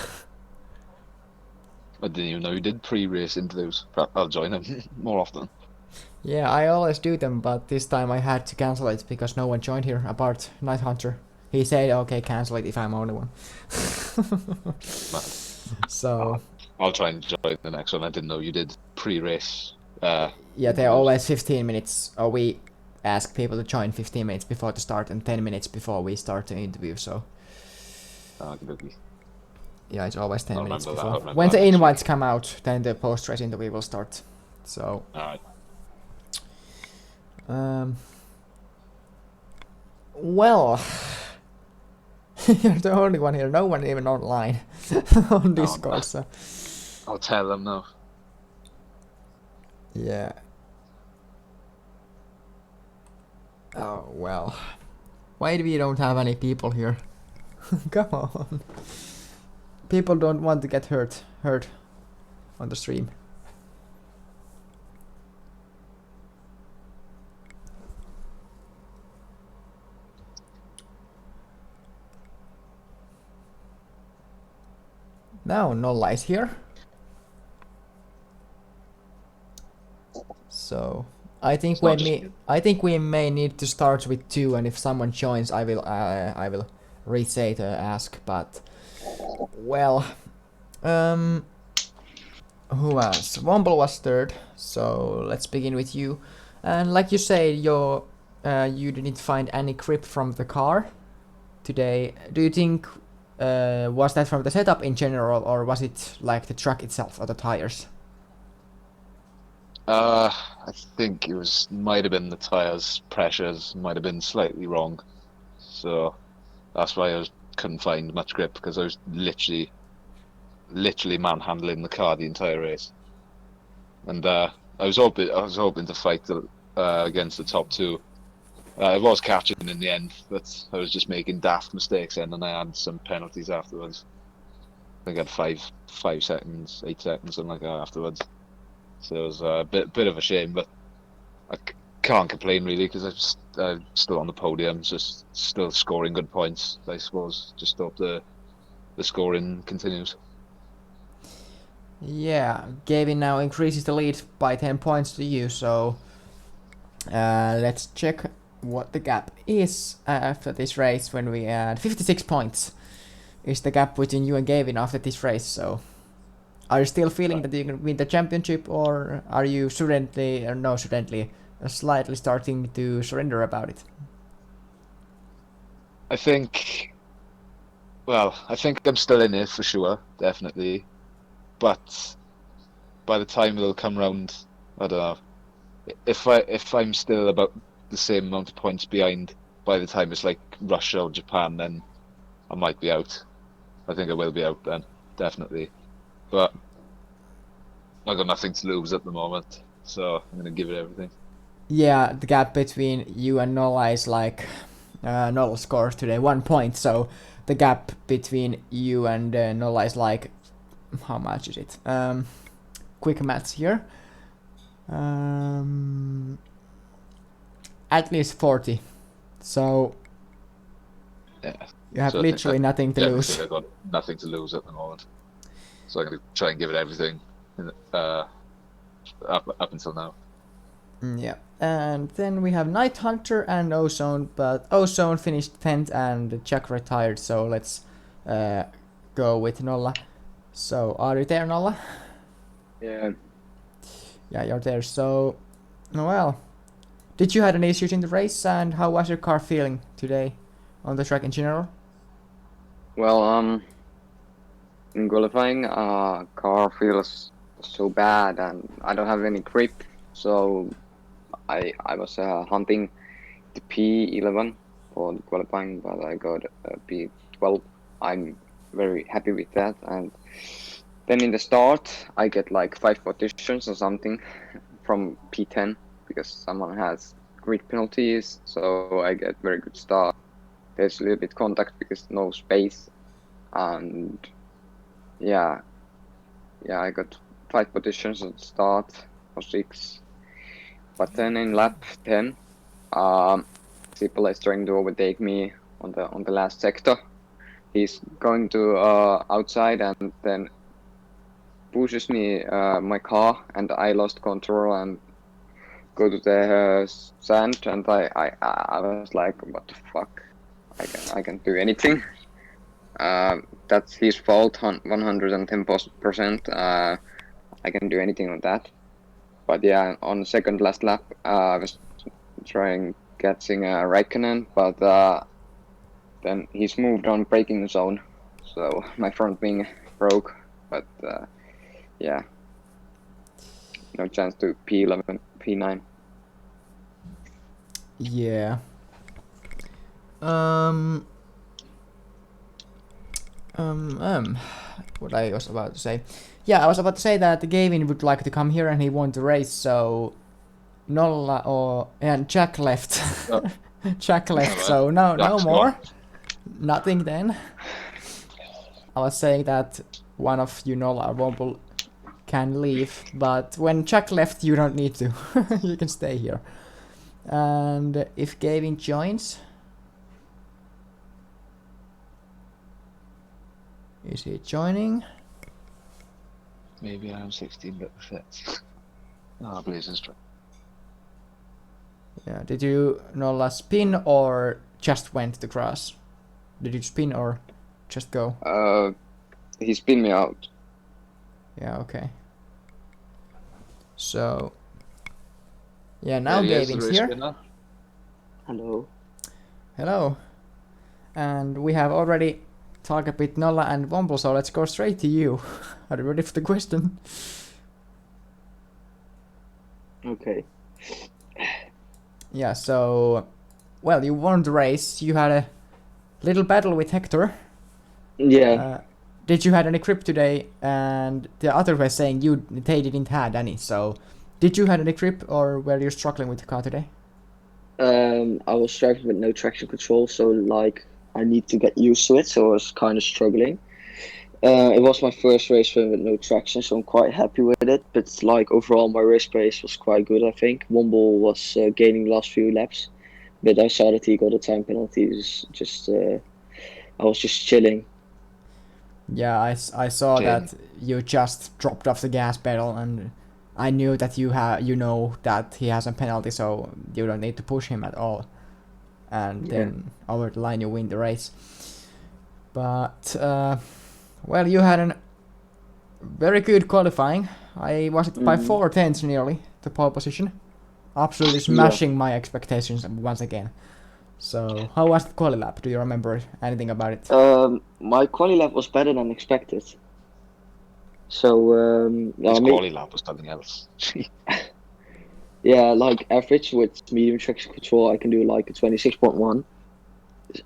I didn't even know you did pre-race interviews. But I'll join them more often. Yeah, I always do them, but this time I had to cancel it because no one joined here apart Night Hunter. He said, okay, cancel it if I'm only one. So I'll try and join the next one. I didn't know you did pre-race. yeah, they're interviews. always 15 minutes, or we ask people to join 15 minutes before the start and 10 minutes before we start the interview, so Okay. yeah, it's always 10 I'll minutes remember that, before. I'll remember When that the next invites come out, then the post-race interview will start. So Alright. well, you're the only one here. No one even online on Discord. So I'll tell them now. yeah. Oh well. Why do we don't have any people here? Come on. People don't want to get hurt on the stream. Now Nolla is here. So I think we may need to start with 2, and if someone joins, I will re-say to ask. But well, who else? Womble was 3rd, so let's begin with you. And like you say, you didn't find any grip from the car today. Do you think was that from the setup in general, or was it like the track itself or the tires? I think it might have been the tires pressures might have been slightly wrong, so that's why couldn't find much grip because I was literally manhandling the car the entire race, and I was hoping to fight against the top 2. I was catching in the end, but I was just making daft mistakes then, and I had some penalties afterwards. I think I had 5 seconds, 8 seconds, something like that afterwards. So it was a bit of a shame, but I can't complain really because I'm still on the podium, just still scoring good points. I suppose just hope the scoring continues. Yeah, Gavin now increases the lead by 10 points to you, so let's check what the gap is after this race when we add 56 points is the gap between you and Gavin after this race. So are you still feeling that you can win the championship, or are you slightly starting to surrender about it? I think I'm still in it for sure, definitely. But by the time it'll come round, I don't know. If I'm still about the same amount of points behind by the time it's like Russia or Japan, then I might be out. I think I will be out then, definitely. But I got nothing to lose at the moment, so I'm gonna give it everything. Yeah, the gap between you and Nolla is like Nolla scored today 1 point, so the gap between you and Nolla is like how much is it? Quick maths here. At least 40. So Yeah. you have So I literally nothing to definitely lose. think I got nothing to lose at the moment. So I'm gonna try and give it everything up until now. Yeah. And then we have Night Hunter and Ozone, but Ozone finished 10th and Jack retired, so let's go with Nolla. So are you there, Nolla? Yeah. Yeah, you're there. So, well, did you had any issues in the race, and how was your car feeling today on the track in general? Well, in qualifying, car feels so bad, and I don't have any grip. So I was hunting the P11 for the qualifying, but I got a P12. I'm very happy with that. And then in the start, I get like 5 positions or something from P10 because someone has grid penalties. So I get very good start. There's a little bit contact because no space, and yeah, I got 5 positions at the start or 6. But then in lap 10, Sipple is trying to overtake me on the last sector. He's going to outside and then pushes me my car, and I lost control and go to the sand, and I was like, what the fuck? I can't do anything. That's his fault, 110%. I can do anything on that. But yeah, on the second last lap, I was trying catching Raikkonen, but then he's moved on braking zone, so my front wing broke. But yeah, no chance to P11, P9. Yeah. What I was about to say. Yeah, I was about to say that Gavin would like to come here and he won the race, so Nolla and Jack left. Oh. Jack left, Alright. so no Jack's more. gone. Nothing then. I was saying that one of you, Nolla or Womble, can leave, but when Jack left, you don't need to. You can stay here. And if Gavin joins, is he joining? Maybe I'm 16-bit fit. Oh, Blazing Strike. Yeah, did you Nolla spin or just went to grass? Did you spin or just go? He spin me out. Yeah, okay. So, yeah, now There he is, the Gavin's race here. winner. Hello. Hello. And we have already talked a bit Nolla and Womble, so let's go straight to you. Are you ready for the question? Okay. Yeah, so, well, you won the race. You had a little battle with Hector. Yeah. Did you had any grip today? And the other was saying they didn't had any. So, did you had any grip, or were you struggling with the car today? I was struggling with no traction control, so like I need to get used to it. So I was kind of struggling. It was my first race with no traction, so I'm quite happy with it. But like overall, my race pace was quite good. I think Womble was gaining the last few laps, but I saw that he got a time penalty. Just I was just chilling. Yeah, I saw that you just dropped off the gas pedal, and I knew that you know that he has a penalty, so you don't need to push him at all. And then over the line you win the race. But well, you had a very good qualifying. I was it by 4 tenths nearly the pole position, absolutely smashing my expectations once again. So how was the quali lap? Do you remember anything about it? My quali lap was better than expected. So His quali lap was something else. yeah, like average with medium traction control, I can do like a 26.1,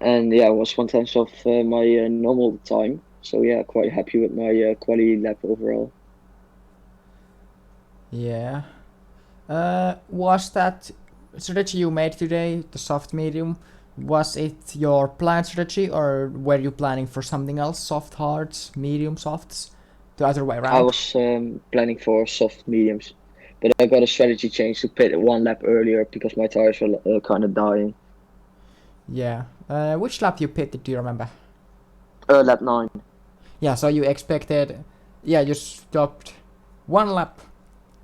and yeah, it was 1/10 of my normal time. So yeah, quite happy with my quali lap overall. Yeah. Was that strategy you made today, the soft medium, was it your planned strategy, or were you planning for something else? Soft hards, medium softs? the other way around? I was planning for soft mediums, but I got a strategy change to pit 1 lap earlier because my tires were kind of dying. Yeah. Which lap you pitted, do you remember? Lap 9. Yeah, so you expected... Yeah, you stopped 1 lap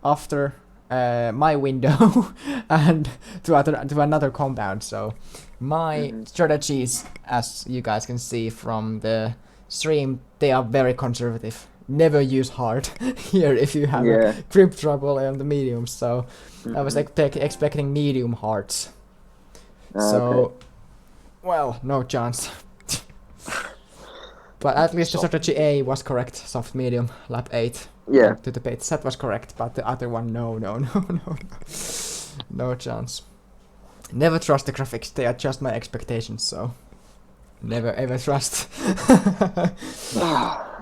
after my window and to another compound, so my strategies, as you guys can see from the stream, they are very conservative. Never use hard here if you have a grip trouble on the mediums, so I was expecting medium hards. So, well, no chance. But at least the strategy A was correct, soft medium, lap 8. Yeah. To the pit. That was correct, but the other one, no. No chance. Never trust the graphics, they adjust my expectations, so... Never ever trust.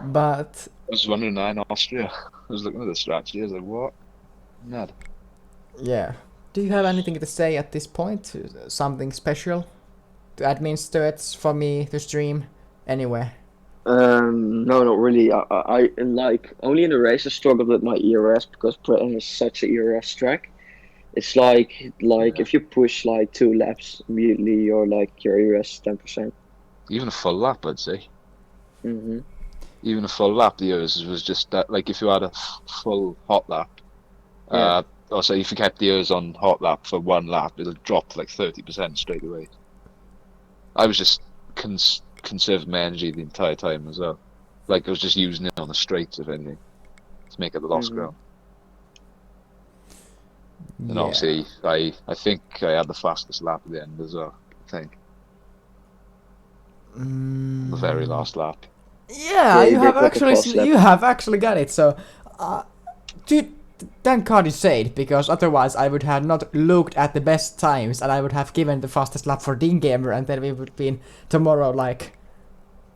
But... I was wondering in Austria. I was looking at the strategy, I was like, what? Mad. Yeah. Do you have anything to say at this point? Something special? To administer it for me to stream? Anywhere? No, not really. I like only in the race I struggled with my ERS because Britain is such a ERS track. It's like if you push like 2 laps immediately, you're like your ERS 10%. Even a full lap, I'd say. Even a full lap, the ERS was just that. Like if you had a full hot lap, also if you kept the ERS on hot lap for 1 lap, it'll drop to like 30% straight away. I was just conserved my energy the entire time as well. Like I was just using it on the straights, if anything, to make it the lost ground. And obviously, I think I had the fastest lap at the end as well. I think the very last lap. Yeah, you have actually got it. So, dude, thank God you said, because otherwise I would have not looked at the best times and I would have given the fastest lap for Dean Gamer, and then we would be in tomorrow like.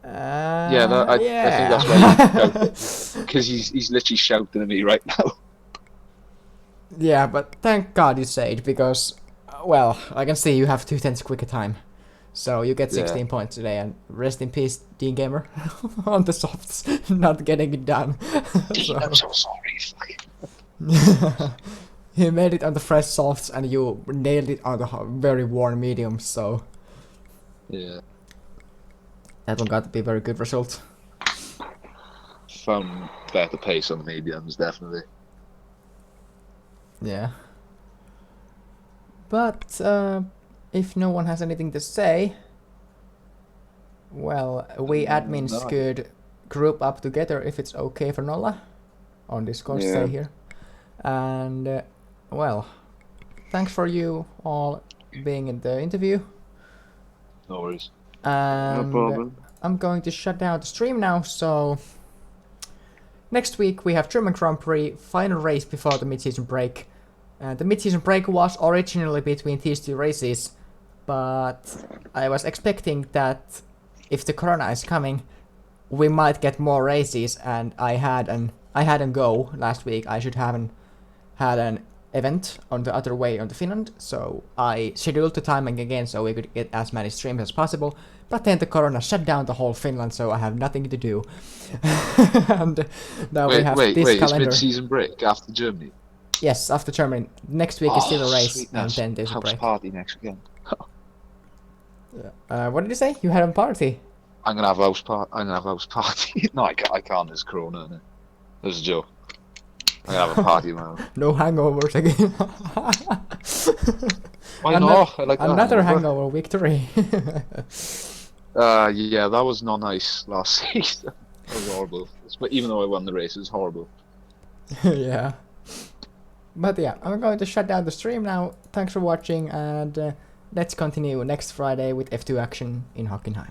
I think that's why because he's literally shouting at me right now. Yeah, but thank God you said, because well, I can see you have 2/10 quicker time, so you get 16 points today, and rest in peace, Dean Gamer, on the softs, not getting it done. Dean, I'm so sorry. He made it on the fresh softs, and you nailed it on the very warm mediums, so yeah. That one got to be a very good result. Found better pace on the mediums, definitely. Yeah. But if no one has anything to say, well, we admins could group up together if it's okay for Nolla on Discord, stay here. And well, thanks for you all being in the interview. No worries. And no problem. I'm going to shut down the stream now, so next week we have German Grand Prix, final race before the mid-season break. The mid-season break was originally between these 2 races, but I was expecting that if the corona is coming, we might get more races, and I had an go last week. I should have had an event on the other way on the Finland, so I scheduled the timing again so we could get as many streams as possible, but then the corona shut down the whole Finland, so I have nothing to do. And now we have this calendar. It's mid-season break after Germany? Yes, after Germany. Next week is still a race, sweetness. and then there's a House break. party next weekend. What did you say? You had a party? I'm gonna have a house party. No, I can't. There's corona in it. There's a joke. I'm gonna have a party, man. No hangovers again. Why not? I like that another hangover victory. Yeah, that was not nice last season. That was horrible. But even though I won the race, it was horrible. Yeah. But yeah, I'm going to shut down the stream now. Thanks for watching, and let's continue next Friday with F2 action in Hockenheim.